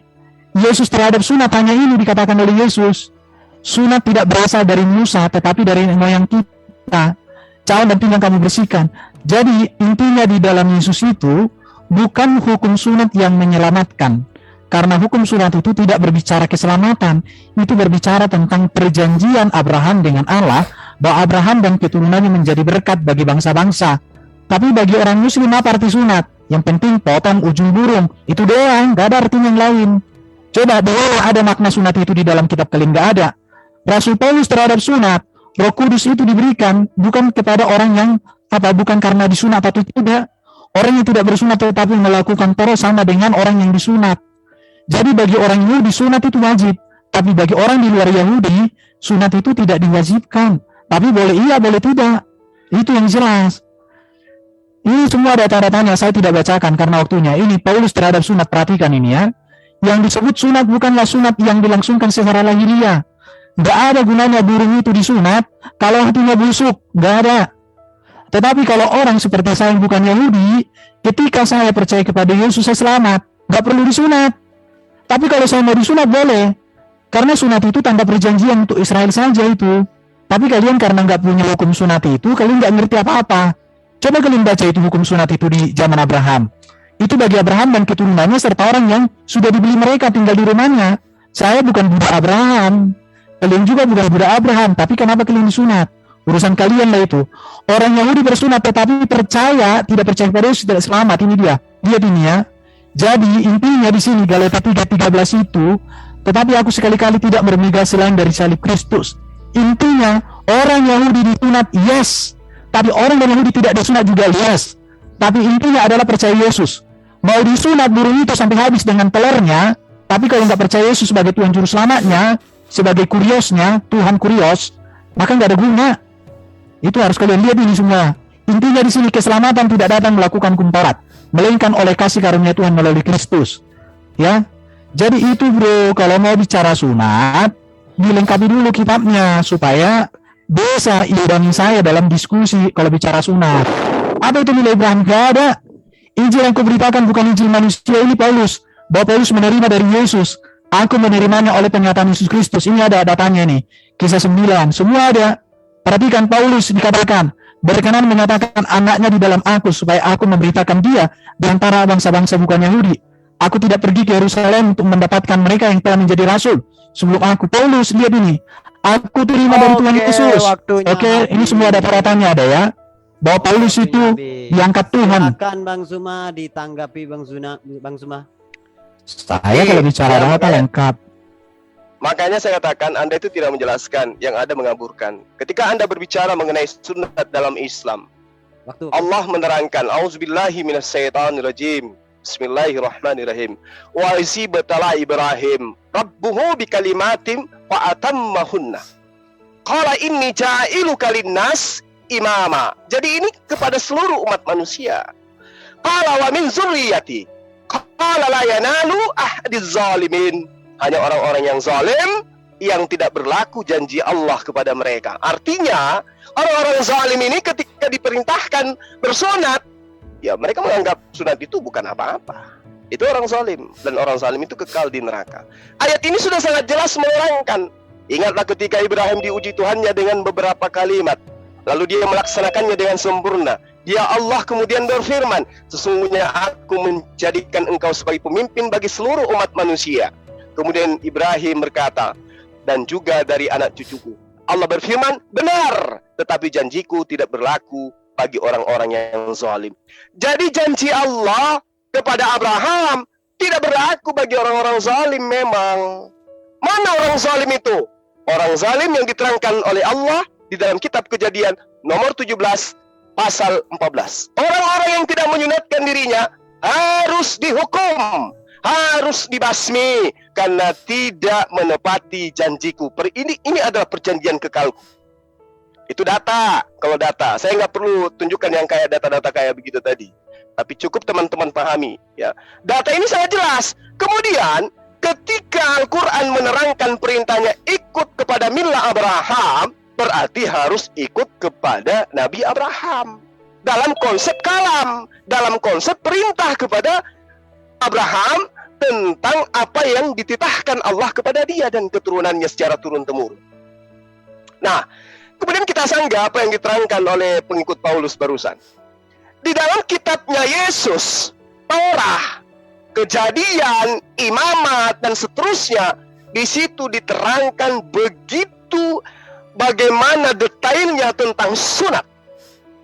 S2: Yesus terhadap sunat hanya ini dikatakan oleh Yesus. Sunat tidak berasal dari Musa, tetapi dari moyang kita. Cawan dan pinggang kamu bersihkan. Jadi intinya di dalam Yesus itu bukan hukum sunat yang menyelamatkan. Karena hukum sunat itu tidak berbicara keselamatan. Itu berbicara tentang perjanjian Abraham dengan Allah, bahwa Abraham dan keturunannya menjadi berkat bagi bangsa-bangsa. Tapi bagi orang Muslim apa arti sunat? Yang penting potong ujung burung. Itu doang, gak ada artinya yang lain. Coba boleh ada makna sunat itu di dalam kitab kalian? Gak ada. Rasul Paulus terhadap sunat, Roh Kudus itu diberikan bukan kepada orang yang bukan karena disunat atau tidak. Orang yang tidak bersunat tetapi melakukan Torah sama dengan orang yang disunat. Jadi bagi orang Yahudi sunat itu wajib, tapi bagi orang di luar Yahudi sunat itu tidak diwajibkan. Tapi boleh iya, boleh tidak. Itu yang jelas. Ini semua ada tanda-tanya, saya tidak bacakan karena waktunya. Ini Paulus terhadap sunat, perhatikan ini ya. Yang disebut sunat bukanlah sunat yang dilangsungkan secara lahiriah. Gak ada gunanya burung itu disunat kalau hatinya busuk, gak ada. Tetapi kalau orang seperti saya yang bukan Yahudi, ketika saya percaya kepada Yesus saya selamat, gak perlu disunat. Tapi kalau saya mau disunat boleh, karena sunat itu tanda perjanjian untuk Israel saja itu. Tapi kalian karena gak punya hukum sunat itu, kalian gak ngerti apa-apa. Coba kalian baca itu hukum sunat itu di zaman Abraham. Itu bagi Abraham dan keturunannya serta orang yang sudah dibeli mereka tinggal di rumahnya. Saya bukan budak Abraham. Kalian juga bukan budak Abraham, tapi kenapa kalian disunat? Urusan kalian lah itu. Orang Yahudi bersunat tetapi tidak percaya kepada Yesus tidak selamat. Ini dia. Lihat ini ya. Jadi intinya di sini Galatia 3:13 itu, tetapi aku sekali-kali tidak bermegah selain dari salib Kristus. Intinya orang Yahudi disunat yes, tapi orang Yahudi tidak disunat juga yes. Tapi intinya adalah percaya Yesus. Mau disunat burung itu sampai habis dengan telurnya, tapi kalau nggak percaya Yesus sebagai Tuhan Juru Selamatnya, sebagai kuriosnya, Tuhan kurios, maka nggak ada guna. Itu harus kalian lihat ini semua. Intinya di sini keselamatan tidak datang melakukan hukum Taurat, melainkan oleh kasih karunia Tuhan melalui Kristus. Ya, jadi itu bro. Kalau mau bicara sunat, dilengkapi dulu kitabnya supaya bisa imbangin saya dalam diskusi. Kalau bicara sunat, apa itu nilai Ibrahim? Gak ada. Injil yang kuberitakan bukan Injil manusia ini Paulus. Bahwa Paulus menerima dari Yesus. Aku menerimanya oleh penyataan Yesus Kristus. Ini ada datanya nih. Kisah 9. Semua ada. Perhatikan Paulus dikatakan. Berkenan menyatakan anaknya di dalam aku. Supaya aku memberitakan dia. Di antara bangsa-bangsa bukan Yahudi. Aku tidak pergi ke Yerusalem untuk mendapatkan mereka yang telah menjadi rasul. Sebelum aku. Paulus lihat ini. Aku terima dari Tuhan Yesus. Oke, ini semua ada perataannya ada ya. Bahwa Paulus itu diangkat Tuhan.
S5: Silakan Bang Suma ditanggapi Bang Suma.
S2: Saya kalau bicara data lengkap.
S7: Makanya saya katakan Anda itu tidak menjelaskan, yang ada mengaburkan. Ketika Anda berbicara mengenai sunat dalam Islam, Allah menerangkan, Auzubillahi minasyaitonirrajim. Bismillahirrahmanirrahim. Wa izibtala Ibrahim rabbuhu bikalimatin wa atammahunna. Qala inni ja'iluka linnas imama. Jadi ini kepada seluruh umat manusia. Qala wa min zurriyyati. Qala la yanalu ahdiz zalimin. Hanya orang-orang yang zalim yang tidak berlaku janji Allah kepada mereka. Artinya, orang-orang zalim ini ketika diperintahkan bersunat, ya mereka menganggap sunat itu bukan apa-apa. Itu orang zalim, dan orang zalim itu kekal di neraka. Ayat ini sudah sangat jelas menerangkan. Ingatlah ketika Ibrahim diuji Tuhannya dengan beberapa kalimat, lalu dia melaksanakannya dengan sempurna. Dia Allah kemudian berfirman, sesungguhnya aku menjadikan engkau sebagai pemimpin bagi seluruh umat manusia. Kemudian Ibrahim berkata, dan juga dari anak cucuku. Allah berfirman, benar, tetapi janjiku tidak berlaku bagi orang-orang yang zalim. Jadi janji Allah kepada Abraham tidak berlaku bagi orang-orang zalim memang. Mana orang zalim itu? Orang zalim yang diterangkan oleh Allah di dalam kitab Kejadian nomor 17 pasal 14. Orang-orang yang tidak menyunatkan dirinya harus dihukum, harus dibasmi karena tidak menepati janjiku. Ini adalah perjanjian kekalku. Itu data. Kalau data, saya nggak perlu tunjukkan yang kayak data-data kayak begitu tadi. Tapi cukup teman-teman pahami, ya. Data ini sangat jelas. Kemudian ketika Al-Quran menerangkan perintahnya ikut kepada millah Abraham, berarti harus ikut kepada Nabi Abraham. Dalam konsep kalam, dalam konsep perintah kepada Abraham tentang apa yang dititahkan Allah kepada dia dan keturunannya secara turun-temurun. Nah, kemudian kita sanggah apa yang diterangkan oleh pengikut Paulus barusan. Di dalam kitabnya Yesus, Taurat, Kejadian, Imamat, dan seterusnya, di situ diterangkan begitu bagaimana detailnya tentang sunat.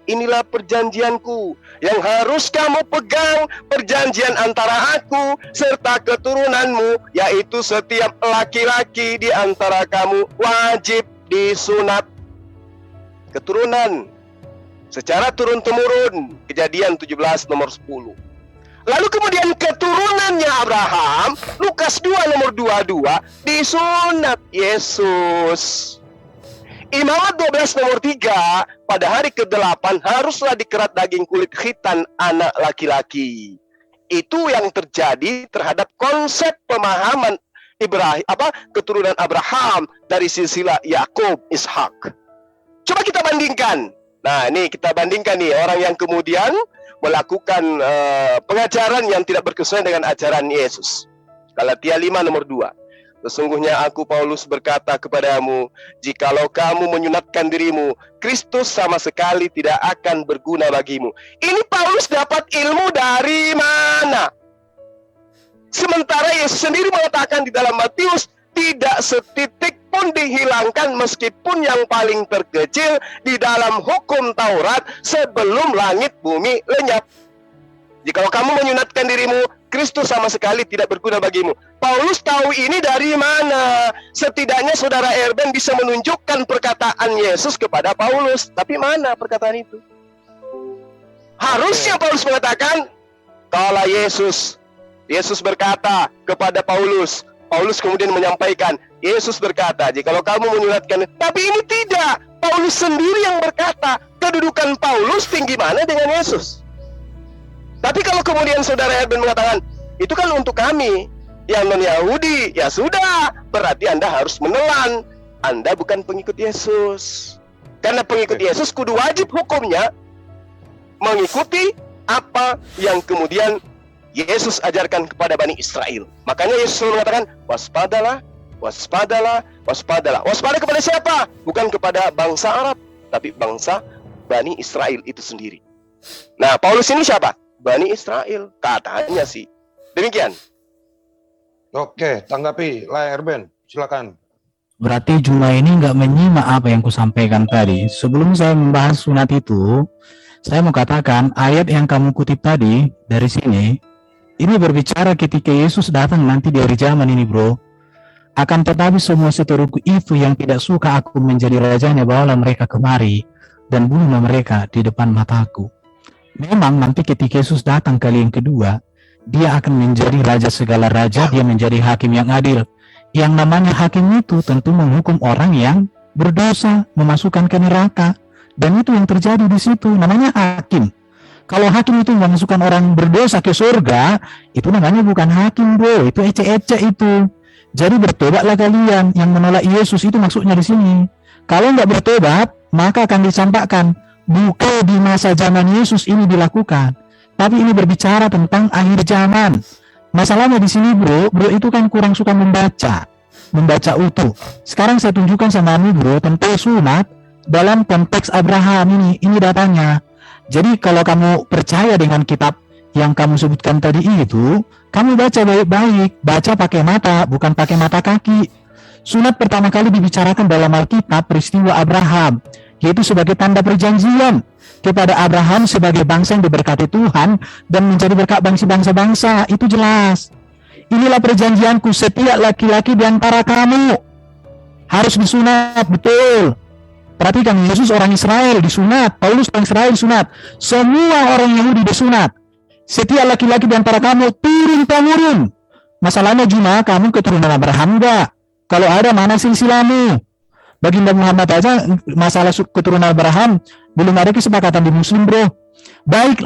S7: Inilah perjanjianku yang harus kamu pegang, perjanjian antara aku serta keturunanmu, yaitu setiap laki-laki di antara kamu wajib disunat. Keturunan secara turun-temurun, Kejadian 17 nomor 10. Lalu kemudian keturunannya Abraham, Lukas 2 nomor 22, disunat Yesus. Imamat 12 nomor 3, pada hari ke-8 haruslah dikerat daging kulit khitan anak laki-laki. Itu yang terjadi terhadap konsep pemahaman Ibrahim, keturunan Abraham dari silsilah Yakub, Ishak. Coba kita bandingkan. Nah, ini kita bandingkan nih orang yang kemudian melakukan pengajaran yang tidak berkesesuaian dengan ajaran Yesus. Galatia 5 nomor 2. Sesungguhnya aku Paulus berkata kepadamu, jikalau kamu menyunatkan dirimu, Kristus sama sekali tidak akan berguna bagimu. Ini Paulus dapat ilmu dari mana? Sementara Yesus sendiri mengatakan di dalam Matius, tidak setitik pun dihilangkan meskipun yang paling terkecil di dalam hukum Taurat sebelum langit bumi lenyap. Jikalau kamu menyunatkan dirimu, Kristus sama sekali tidak berguna bagimu. Paulus tahu ini dari mana? Setidaknya saudara Erben bisa menunjukkan perkataan Yesus kepada Paulus. Tapi mana perkataan itu? Harusnya Paulus mengatakan, kalau Yesus berkata kepada Paulus, Paulus kemudian menyampaikan, Yesus berkata, jikalau kamu menyunatkan, tapi ini tidak. Paulus sendiri yang berkata, kedudukan Paulus tinggi mana dengan Yesus? Tapi kalau kemudian saudara Erben mengatakan, itu kan untuk kami yang non-Yahudi, ya sudah, berarti Anda harus menelan. Anda bukan pengikut Yesus. Karena pengikut Yesus kudu wajib hukumnya mengikuti apa yang kemudian Yesus ajarkan kepada Bani Israel. Makanya Yesus mengatakan, waspadalah, waspadalah, waspadalah. Waspada kepada siapa? Bukan kepada bangsa Arab, tapi bangsa Bani Israel itu sendiri. Nah, Paulus ini siapa? Bani Israel, katanya sih. Demikian.
S4: Oke, tanggapi, Erben, silakan.
S2: Berarti Juma ini nggak menyimak apa yang kusampaikan tadi. Sebelum saya membahas sunat itu, saya mau katakan ayat yang kamu kutip tadi dari sini, ini berbicara ketika Yesus datang nanti di hari zaman ini, bro. Akan tetapi semua seteruku itu yang tidak suka aku menjadi rajanya, bawalah mereka kemari dan bunuhlah mereka di depan mataku. Memang nanti ketika Yesus datang kali yang kedua, dia akan menjadi raja segala raja, dia menjadi hakim yang adil. Yang namanya hakim itu tentu menghukum orang yang berdosa, memasukkan ke neraka. Dan itu yang terjadi di situ, namanya hakim. Kalau hakim itu memasukkan orang berdosa ke surga, itu namanya bukan hakim, bro. Itu ecek-ecek itu. Jadi bertobatlah kalian yang menolak Yesus, itu maksudnya di sini. Kalau nggak bertobat, maka akan dicampakkan. Bukan di masa zaman Yesus ini dilakukan, tapi ini berbicara tentang akhir zaman. Masalahnya di sini, bro itu kan kurang suka membaca utuh. Sekarang saya tunjukkan sama kamu, bro, tentang sunat dalam konteks Abraham ini datanya. Jadi kalau kamu percaya dengan kitab yang kamu sebutkan tadi itu, kamu baca baik-baik, baca pakai mata, bukan pakai mata kaki. Sunat pertama kali dibicarakan dalam Alkitab peristiwa Abraham, yaitu sebagai tanda perjanjian kepada Abraham sebagai bangsa yang diberkati Tuhan dan menjadi berkat bangsa-bangsa. Itu jelas. Inilah perjanjianku, setiap laki-laki di antara kamu harus disunat, betul. Perhatikan, Yesus orang Israel disunat, Paulus orang Israel disunat, semua orang Yahudi disunat. Setiap laki-laki di antara kamu turun-temurun. Masalahnya cuma kamu keturunan Abraham enggak? Kalau ada, mana silsilahmu? Baginda Muhammad aja masalah keturunan Abraham belum ada kesepakatan di Muslim, bro. Baik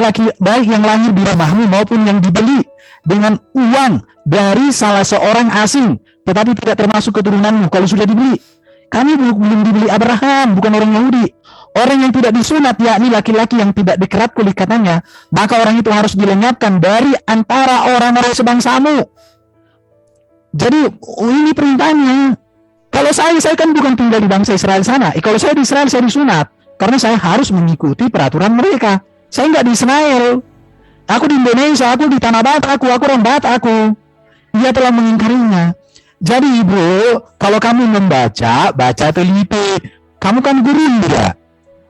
S2: yang lahir di rumahmu maupun yang dibeli dengan uang dari salah seorang asing, tetapi tidak termasuk keturunanmu kalau sudah dibeli. Kami belum dibeli Abraham, bukan orang Yahudi. Orang yang tidak disunat, yakni laki-laki yang tidak dikerat kulit katanya, maka orang itu harus dilenyapkan dari antara orang-orang sebangsamu. Jadi ini perintahnya. Kalau saya kan bukan tinggal di bangsa Israel sana. Kalau saya di Israel, saya disunat karena saya harus mengikuti peraturan mereka. Saya nggak di Israel. Aku di Indonesia, aku di tanah Batak, aku orang Batak, aku. Dia telah mengingkarinya. Jadi bro, kalau kamu membaca, baca teliti. Kamu kan guru juga.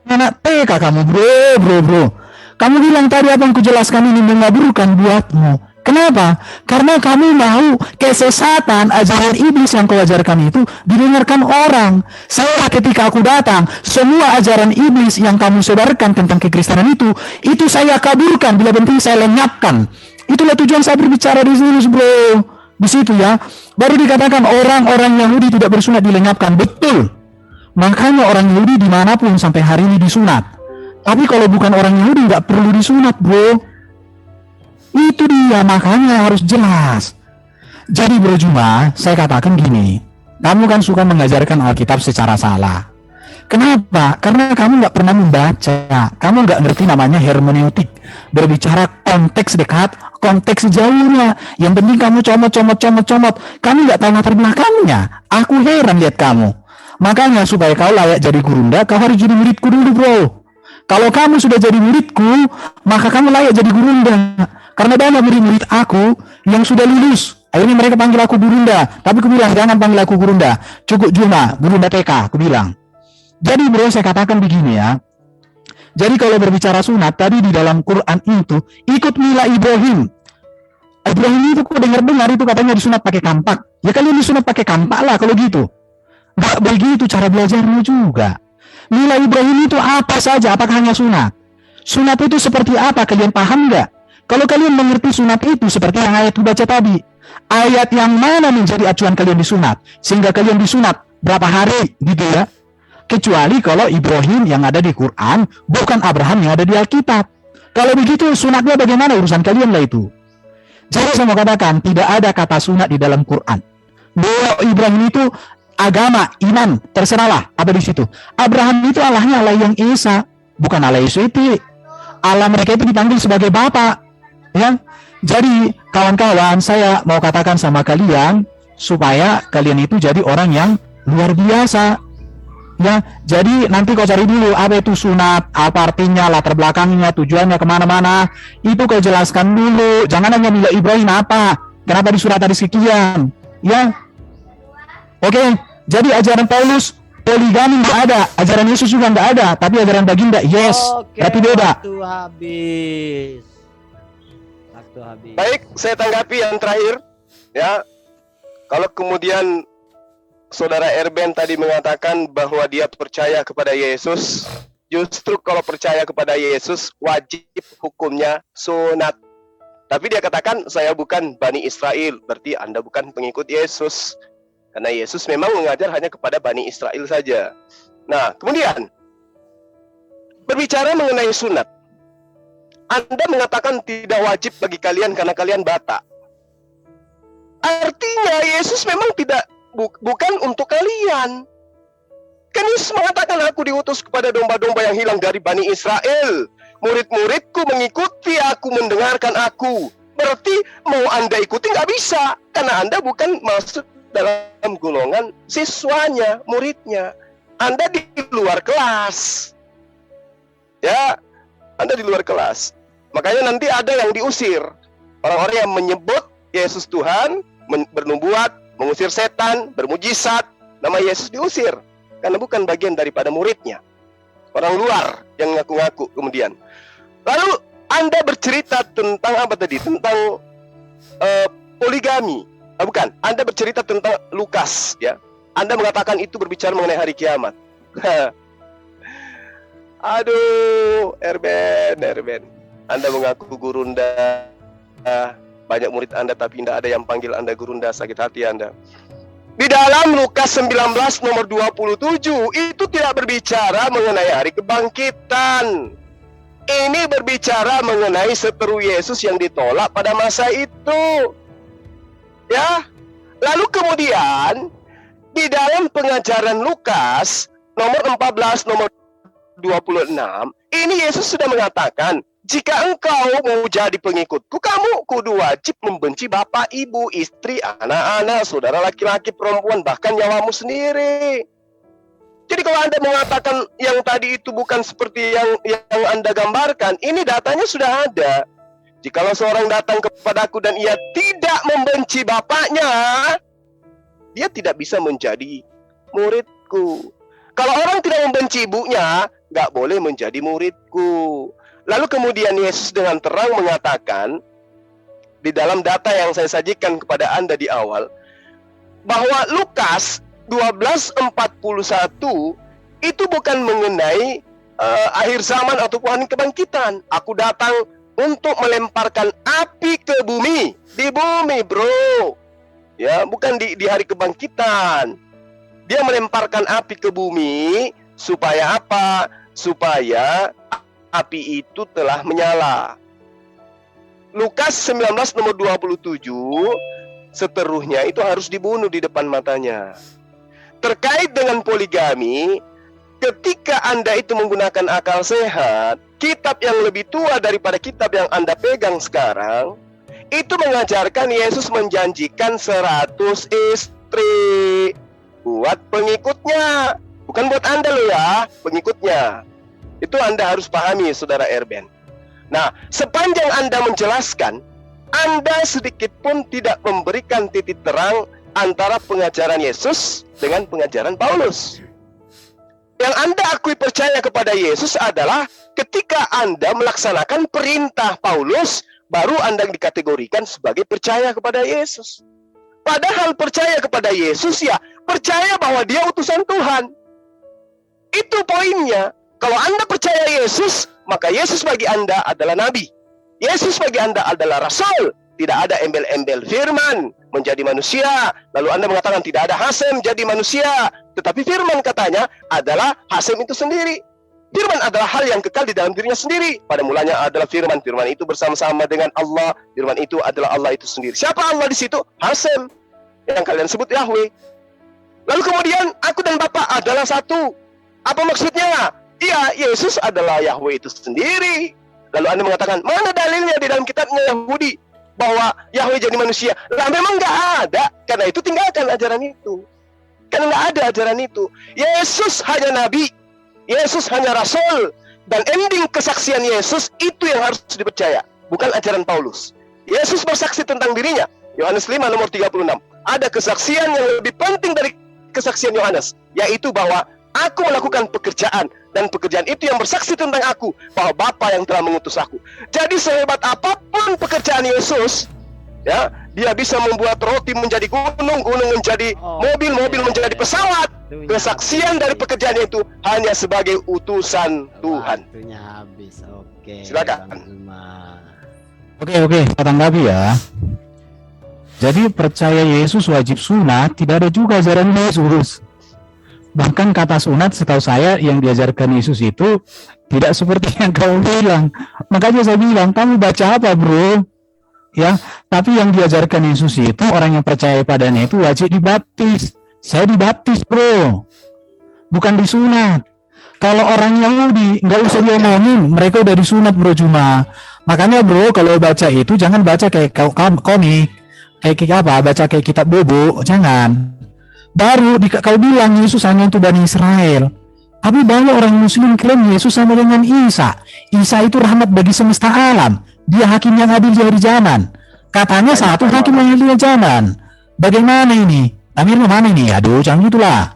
S2: Anak TK kamu, bro. Kamu bilang tadi apa yang kujelaskan ini mengaburkan buatmu. Kenapa? Karena kamu mau kesesatan ajaran iblis yang kau ajarkan itu didengarkan orang. Saya ketika aku datang, semua ajaran iblis yang kamu sebarkan tentang kekristenan itu saya kaburkan, bila penting saya lenyapkan. Itulah tujuan saya berbicara di sini, bro. Di situ ya, baru dikatakan orang-orang Yahudi tidak bersunat dilenyapkan. Betul. Makanya orang Yahudi dimanapun sampai hari ini disunat. Tapi kalau bukan orang Yahudi nggak perlu disunat, bro. Itu dia, makanya harus jelas. Jadi bro Juma, saya katakan gini, kamu kan suka mengajarkan Alkitab secara salah. Kenapa? Karena kamu nggak pernah membaca, kamu nggak ngerti namanya hermeneutik, berbicara konteks dekat, konteks jauhnya. Yang penting kamu comot, kamu nggak tahu latar belakangnya. Aku heran lihat kamu. Makanya supaya kau layak jadi gurunda, kau harus jadi muridku dulu, bro. Kalau kamu sudah jadi muridku, maka kamu layak jadi gurunda. Karena banyak murid-murid aku yang sudah lulus. Akhirnya mereka panggil aku gurunda. Tapi aku bilang, jangan panggil aku gurunda. Cukup Juma, gurunda TK, aku bilang. Jadi bro, saya katakan begini ya. Jadi kalau berbicara sunat, tadi di dalam Quran itu, ikut mila Ibrahim. Ibrahim itu kok dengar-dengar itu katanya disunat pakai kampak. Ya kalian disunat pakai kampak lah kalau gitu. Gak begitu cara belajarnya juga. Mila Ibrahim itu apa saja? Apakah hanya sunat? Sunat itu seperti apa? Kalian paham nggak? Kalau kalian mengerti sunat itu seperti yang ayat baca tadi, ayat yang mana menjadi acuan kalian disunat? Sehingga kalian disunat berapa hari gitu ya? Kecuali kalau Ibrahim yang ada di Quran, bukan Abraham yang ada di Alkitab. Kalau begitu sunatnya bagaimana urusan kalian lah itu? Jadi saya mau katakan, tidak ada kata sunat di dalam Quran. Bahwa Ibrahim itu agama, iman, terserahlah apa di situ. Abraham itu Allahnya Allah yang Esa, bukan Allah Yesus itu. Allah mereka itu dipanggil sebagai Bapa. Ya, jadi kawan-kawan, saya mau katakan sama kalian supaya kalian itu jadi orang yang luar biasa. Ya, jadi nanti kau cari dulu apa itu sunat, apa artinya, latar belakangnya, tujuannya kemana-mana. Itu kau jelaskan dulu. Jangan hanya mila Ibrahim apa, kenapa di surat tadi sekian. Ya, oke. Jadi ajaran Paulus poligami nggak ada, ajaran Yesus juga nggak ada, tapi ajaran baginda yes, berarti beda.
S5: Waktu habis.
S7: Baik, saya tanggapi yang terakhir. Ya, kalau kemudian Saudara Erben tadi mengatakan bahwa dia percaya kepada Yesus, justru kalau percaya kepada Yesus wajib hukumnya sunat. Tapi dia katakan saya bukan Bani Israel, berarti Anda bukan pengikut Yesus. Karena Yesus memang mengajar hanya kepada Bani Israel saja. Nah, kemudian berbicara mengenai sunat, Anda mengatakan tidak wajib bagi kalian karena kalian Batak. Artinya Yesus memang tidak bukan untuk kalian. Kan Yesus mengatakan aku diutus kepada domba-domba yang hilang dari Bani Israel. Murid-muridku mengikuti aku, mendengarkan aku. Berarti mau Anda ikuti nggak bisa, karena Anda bukan masuk dalam golongan siswanya, muridnya. Anda di luar kelas. Ya, Anda di luar kelas. Makanya nanti ada yang diusir. Orang-orang yang menyebut Yesus Tuhan, bernubuat, mengusir setan, bermujizat, nama Yesus diusir. Karena bukan bagian daripada muridnya. Orang luar yang ngaku-ngaku kemudian. Lalu Anda bercerita tentang apa tadi? Tentang poligami. Bukan, Anda bercerita tentang Lukas, ya. Anda mengatakan itu berbicara mengenai hari kiamat. Aduh, Erben. Anda mengaku gurunda. Banyak murid Anda tapi tidak ada yang panggil Anda gurunda, sakit hati Anda. Di dalam Lukas 19 nomor 27 itu tidak berbicara mengenai hari kebangkitan. Ini berbicara mengenai seteru Yesus yang ditolak pada masa itu. Ya. Lalu kemudian di dalam pengajaran Lukas nomor 14 nomor 26 ini Yesus sudah mengatakan, jika engkau mau jadi pengikutku, kamu kudu wajib membenci bapak, ibu, istri, anak-anak, saudara laki-laki, perempuan, bahkan nyawamu sendiri. Jadi kalau Anda mengatakan yang tadi itu bukan seperti yang Anda gambarkan, ini datanya sudah ada. Jikalau seorang datang kepadaku dan ia tidak membenci bapaknya, dia tidak bisa menjadi muridku. Kalau orang tidak membenci ibunya, nggak boleh menjadi muridku. Lalu kemudian Yesus dengan terang mengatakan di dalam data yang saya sajikan kepada Anda di awal, bahwa Lukas 12:41 itu bukan mengenai akhir zaman atau hari kebangkitan. Aku datang untuk melemparkan api ke bumi. Di bumi, bro. Ya, bukan di hari kebangkitan. Dia melemparkan api ke bumi supaya apa? Supaya api itu telah menyala. Lukas 19 nomor 27, seteruhnya itu harus dibunuh di depan matanya. Terkait dengan poligami, ketika Anda itu menggunakan akal sehat, kitab yang lebih tua daripada kitab yang Anda pegang sekarang, itu mengajarkan Yesus menjanjikan 100 istri buat pengikutnya. Bukan buat Anda loh ya, pengikutnya. Itu Anda harus pahami, Saudara Erben. Nah, sepanjang Anda menjelaskan, Anda sedikit pun tidak memberikan titik terang antara pengajaran Yesus dengan pengajaran Paulus. Yang Anda akui percaya kepada Yesus adalah ketika Anda melaksanakan perintah Paulus, baru Anda dikategorikan sebagai percaya kepada Yesus. Padahal percaya kepada Yesus ya, percaya bahwa dia utusan Tuhan. Itu poinnya. Kalau Anda percaya Yesus, maka Yesus bagi Anda adalah nabi. Yesus bagi Anda adalah rasul. Tidak ada embel-embel firman menjadi manusia. Lalu Anda mengatakan tidak ada Hasem jadi manusia. Tetapi firman katanya adalah Hasem itu sendiri. Firman adalah hal yang kekal di dalam dirinya sendiri. Pada mulanya adalah firman. Firman itu bersama-sama dengan Allah. Firman itu adalah Allah itu sendiri. Siapa Allah di situ? Hasem. Yang kalian sebut Yahweh. Lalu kemudian aku dan Bapa adalah satu. Apa maksudnya? Iya, Yesus adalah Yahweh itu sendiri. Lalu Anda mengatakan, mana dalilnya di dalam kitabnya Yahudi bahwa Yahweh jadi manusia? Lah memang nggak ada. Karena itu tinggalkan ajaran itu. Karena nggak ada ajaran itu. Yesus hanya nabi. Yesus hanya rasul. Dan ending kesaksian Yesus itu yang harus dipercaya. Bukan ajaran Paulus. Yesus bersaksi tentang dirinya. Yohanes 5 nomor 36. Ada kesaksian yang lebih penting dari kesaksian Yohanes. Yaitu bahwa aku melakukan pekerjaan. Dan pekerjaan itu yang bersaksi tentang aku, bahwa Bapa yang telah mengutus aku. Jadi sehebat apapun pekerjaan Yesus, ya, dia bisa membuat roti menjadi gunung, gunung menjadi mobil, mobil menjadi pesawat. Kesaksian dari pekerjaan itu hanya sebagai utusan Tuhan.
S5: Waktunya habis. Oke.
S7: Silakan.
S2: Oke, saya tanggapi ya. Jadi percaya Yesus wajib sunat, tidak ada juga ajaran Yesus. Bahkan kata sunat setahu saya yang diajarkan Yesus itu tidak seperti yang kamu bilang. Makanya saya bilang, kamu baca apa bro? Ya, tapi yang diajarkan Yesus itu orang yang percaya padanya itu wajib dibaptis. Saya dibaptis bro, bukan disunat. Kalau orang Yahudi nggak usah diomongin, mereka udah disunat bro cuma. Makanya bro kalau baca itu jangan baca kayak komik, kayak apa? Baca kayak kitab bobo, jangan. Baru kau bilang Yesus hanya untuk Bani Israel. Tapi banyak orang Muslim klaim Yesus sama dengan Isa. Isa itu rahmat bagi semesta alam. Dia hakim yang adil di hari zaman. Katanya satu hakim yang adil di zaman. Bagaimana ini? Amir mana ini? Aduh, jangan gitulah.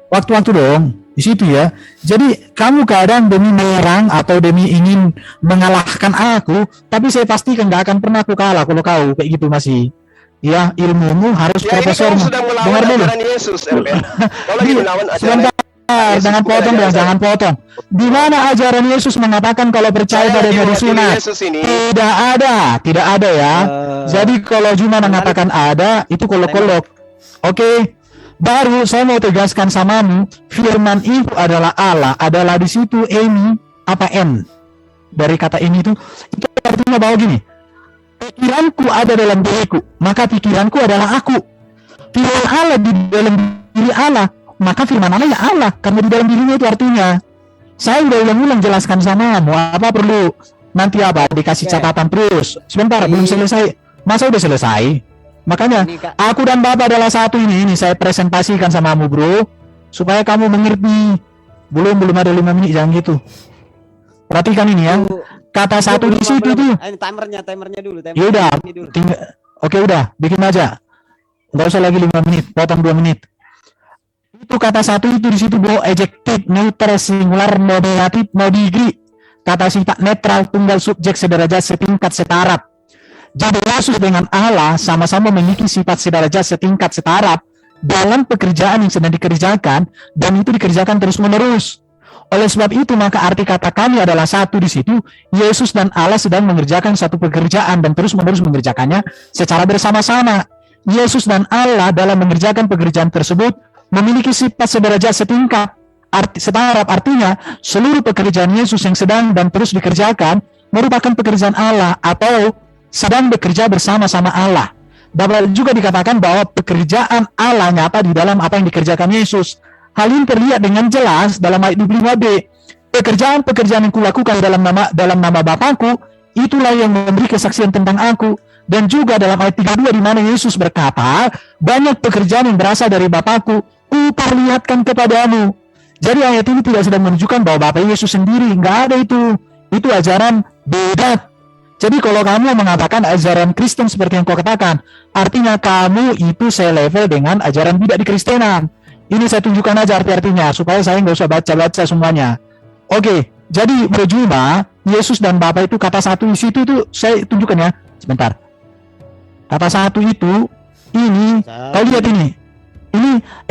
S2: Waktu-waktu dong. Di situ ya. Jadi kamu kadang demi menyerang atau demi ingin mengalahkan aku, tapi saya pastikan gak akan pernah aku kalah kalau kau kayak gitu masih. Ya, ilmumu harus
S7: Ya ini
S2: profesor.
S7: kamu sedang melawan
S2: Dengar dulu.
S7: ajaran Yesus, Erben. Kau lagi melawan ajaran
S2: Sebentar, jangan potong dong, jangan potong. Di mana ajaran Yesus mengatakan kalau percaya pada hari sunat?
S7: Yesus ini.
S2: Tidak ada ya. Jadi kalau cuma mengatakan ada, itu kolok-kolok. Oke. Baru saya mau tegaskan samamu, firman itu adalah Allah, adalah di situ N dari kata ini itu artinya bahwa gini, pikiranku ada dalam diriku, maka pikiranku adalah aku. Firman Allah di dalam diri Allah, maka firman Allah ya Allah, karena di dalam dirinya itu artinya. Saya udah ulang-ulang jelaskan samamu, apa perlu nanti apa dikasih catatan terus. Sebentar, belum selesai. Masa udah selesai? Makanya aku dan Bapak adalah satu ini saya presentasikan samamu bro, supaya kamu mengerti. Belum ada 5 menit, jangan gitu. Perhatikan ini ya. Kata satu di situ tuh.
S5: Timernya dulu.
S2: Ya udah, oke udah, bikin aja. Enggak usah lagi 5 menit, potong 2 menit. Itu kata satu itu di situ bro, adjektif, neutral, singular, nominatif, nodigri. Kata sifat netral, tunggal, subjek, sederajat, setingkat, setaraf. Jadi Yesus dengan Allah sama-sama memiliki sifat sederajat, setingkat, setaraf dalam pekerjaan yang sedang dikerjakan, dan itu dikerjakan terus-menerus. Oleh sebab itu maka arti kata kami adalah satu di situ. Yesus dan Allah sedang mengerjakan satu pekerjaan dan terus-menerus mengerjakannya secara bersama-sama. Yesus dan Allah dalam mengerjakan pekerjaan tersebut memiliki sifat sederajat, setingkat, setaraf. Artinya seluruh pekerjaan Yesus yang sedang dan terus dikerjakan merupakan pekerjaan Allah atau sedang bekerja bersama-sama Allah. Dapat juga dikatakan bahwa pekerjaan Allah nyata di dalam apa yang dikerjakan Yesus. Hal ini terlihat dengan jelas dalam ayat 25b. Pekerjaan-pekerjaan yang kulakukan dalam nama Bapakku, itulah yang memberi kesaksian tentang aku. Dan juga dalam ayat 32 di mana Yesus berkata, banyak pekerjaan yang berasal dari Bapakku, kuperlihatkan kepadamu. Jadi ayat ini tidak sedang menunjukkan bahwa Bapak Yesus sendiri, enggak ada itu. Itu ajaran beda. Jadi kalau kamu mengatakan ajaran Kristen seperti yang kau katakan, artinya kamu itu selevel dengan ajaran bidah di Kristenan. Ini saya tunjukkan aja arti-artinya, supaya saya nggak usah baca-baca semuanya. Oke, jadi berjumpa, Yesus dan Bapa itu kata satu di situ itu, saya tunjukkan ya, sebentar. Kata satu itu, ini, kau lihat ini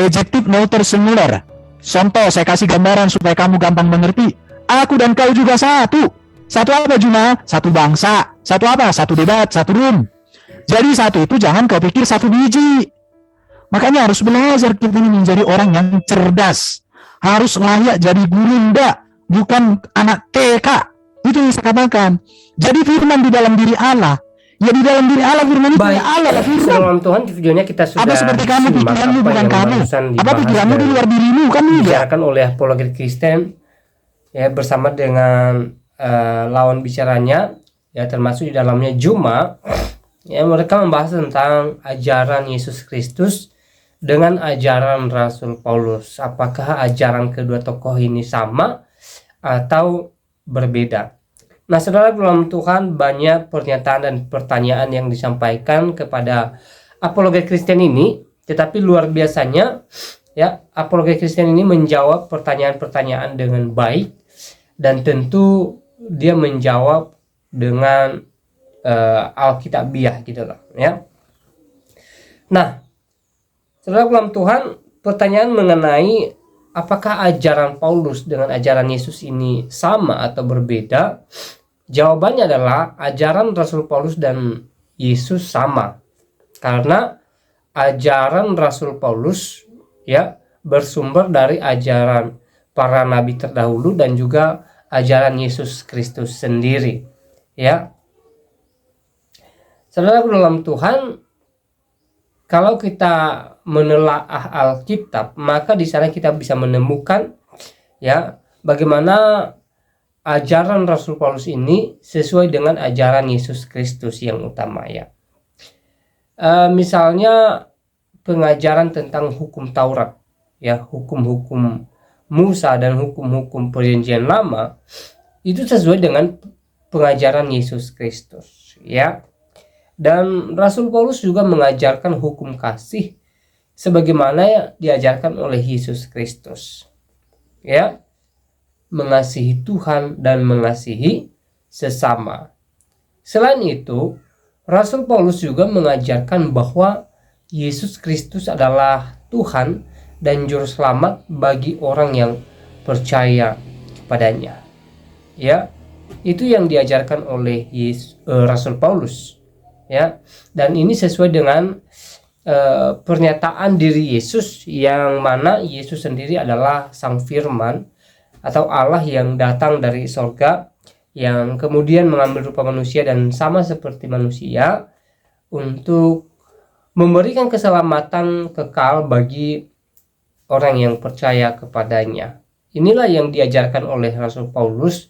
S2: adjektif neutral singular. Contoh, saya kasih gambaran supaya kamu gampang mengerti. Aku dan kau juga satu. Satu apa Juma? Satu bangsa. Satu apa? Satu debat, satu room. Jadi satu itu jangan kau pikir satu biji. Makanya harus belajar kita ini menjadi orang yang cerdas. Harus layak jadi guru, bukan anak TK. Itu yang saya katakan. Jadi firman di dalam diri Allah. Ya di dalam diri Allah firman itu Allah lah firman.
S1: Salam Tuhan, di videonya kita sudah
S2: apa seperti kamu pikiranmu bukan kamu. Apa pikiranmu di luar dirimu kan juga.
S1: Dibicarakan oleh apologet Kristen ya bersama dengan lawan bicaranya ya, termasuk di dalamnya Juma ya, mereka membahas tentang ajaran Yesus Kristus dengan ajaran Rasul Paulus. Apakah ajaran kedua tokoh ini sama atau berbeda? Nah, saudara dalam Tuhan, banyak pernyataan dan pertanyaan yang disampaikan kepada apologet Kristen ini, tetapi luar biasanya ya, apologet Kristen ini menjawab pertanyaan-pertanyaan dengan baik, dan tentu dia menjawab dengan Alkitabiah gitu loh ya. Nah, saudara dalam Tuhan, pertanyaan mengenai apakah ajaran Paulus dengan ajaran Yesus ini sama atau berbeda? Jawabannya adalah ajaran Rasul Paulus dan Yesus sama. Karena ajaran Rasul Paulus ya bersumber dari ajaran para nabi terdahulu dan juga ajaran Yesus Kristus sendiri ya. Saudara dalam Tuhan, kalau kita menelaah Alkitab, maka di sana kita bisa menemukan ya bagaimana ajaran Rasul Paulus ini sesuai dengan ajaran Yesus Kristus yang utama ya. Misalnya pengajaran tentang hukum Taurat ya, hukum-hukum Musa dan hukum-hukum perjanjian lama itu sesuai dengan pengajaran Yesus Kristus, ya. Dan Rasul Paulus juga mengajarkan hukum kasih sebagaimana diajarkan oleh Yesus Kristus, ya, mengasihi Tuhan dan mengasihi sesama. Selain itu, Rasul Paulus juga mengajarkan bahwa Yesus Kristus adalah Tuhan dan juru selamat bagi orang yang percaya kepadanya, ya. Itu yang diajarkan oleh Rasul Paulus, ya. Dan ini sesuai dengan pernyataan diri Yesus, yang mana Yesus sendiri adalah Sang Firman atau Allah yang datang dari sorga, yang kemudian mengambil rupa manusia dan sama seperti manusia untuk memberikan keselamatan kekal bagi orang yang percaya kepadanya. Inilah yang diajarkan oleh Rasul Paulus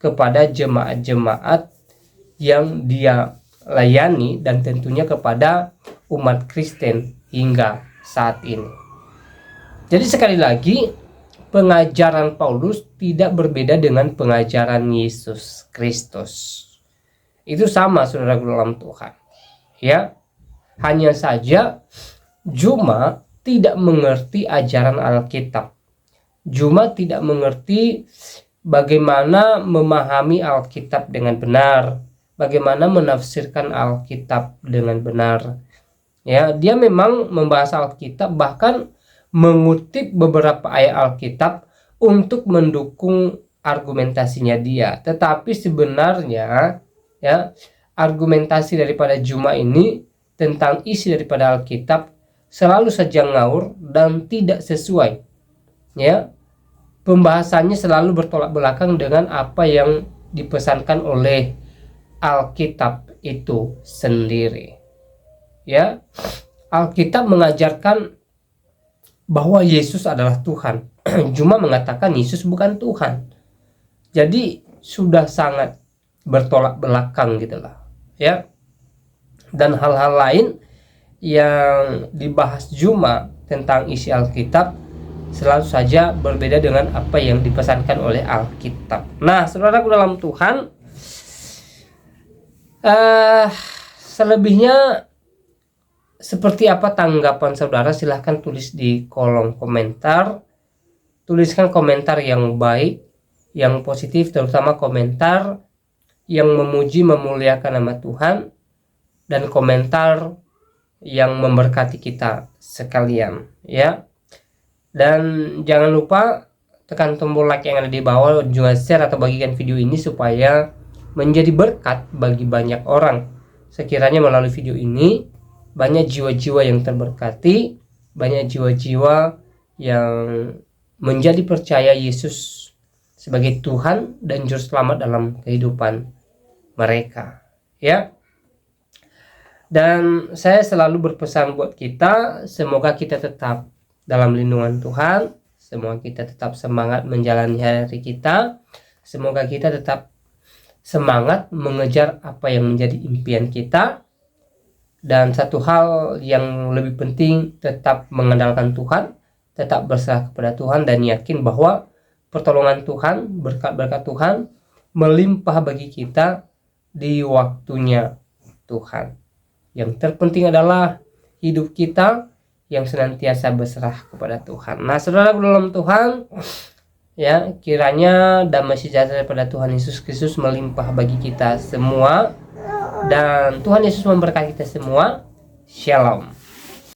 S1: kepada jemaat-jemaat yang dia layani dan tentunya kepada umat Kristen hingga saat ini. Jadi sekali lagi, pengajaran Paulus tidak berbeda dengan pengajaran Yesus Kristus. Itu sama, saudara dalam Tuhan, ya. Hanya saja Juma tidak mengerti ajaran Alkitab. Juma tidak mengerti bagaimana memahami Alkitab dengan benar, bagaimana menafsirkan Alkitab dengan benar. Ya, dia memang membahas Alkitab, bahkan mengutip beberapa ayat Alkitab untuk mendukung argumentasinya dia. Tetapi sebenarnya, ya, argumentasi daripada Juma ini tentang isi daripada Alkitab selalu saja ngawur dan tidak sesuai, ya. Pembahasannya selalu bertolak belakang dengan apa yang dipesankan oleh Alkitab itu sendiri, ya. Alkitab mengajarkan bahwa Yesus adalah Tuhan. Juma mengatakan Yesus bukan Tuhan. Jadi sudah sangat bertolak belakang gitulah, ya. Dan hal-hal lain yang dibahas Juma tentang isi Alkitab selalu saja berbeda dengan apa yang dipesankan oleh Alkitab. Nah, saudaraku dalam Tuhan, selebihnya seperti apa tanggapan saudara, silahkan tulis di kolom komentar. Tuliskan komentar yang baik, yang positif, terutama komentar yang memuji memuliakan nama Tuhan, dan komentar yang memberkati kita sekalian, ya. Dan jangan lupa tekan tombol like yang ada di bawah, juga share atau bagikan video ini supaya menjadi berkat bagi banyak orang. Sekiranya melalui video ini banyak jiwa-jiwa yang terberkati, banyak jiwa-jiwa yang menjadi percaya Yesus sebagai Tuhan dan juru selamat dalam kehidupan mereka, ya. Dan saya selalu berpesan buat kita, semoga kita tetap dalam lindungan Tuhan, semoga kita tetap semangat menjalani hari kita, semoga kita tetap semangat mengejar apa yang menjadi impian kita. Dan satu hal yang lebih penting, tetap mengandalkan Tuhan, tetap berserah kepada Tuhan, dan yakin bahwa pertolongan Tuhan, berkat-berkat Tuhan melimpah bagi kita di waktunya Tuhan. Yang terpenting adalah hidup kita yang senantiasa berserah kepada Tuhan. Nah, saudara dalam Tuhan, ya, kiranya damai sejahtera daripada Tuhan Yesus Kristus melimpah bagi kita semua, dan Tuhan Yesus memberkati kita semua. Shalom.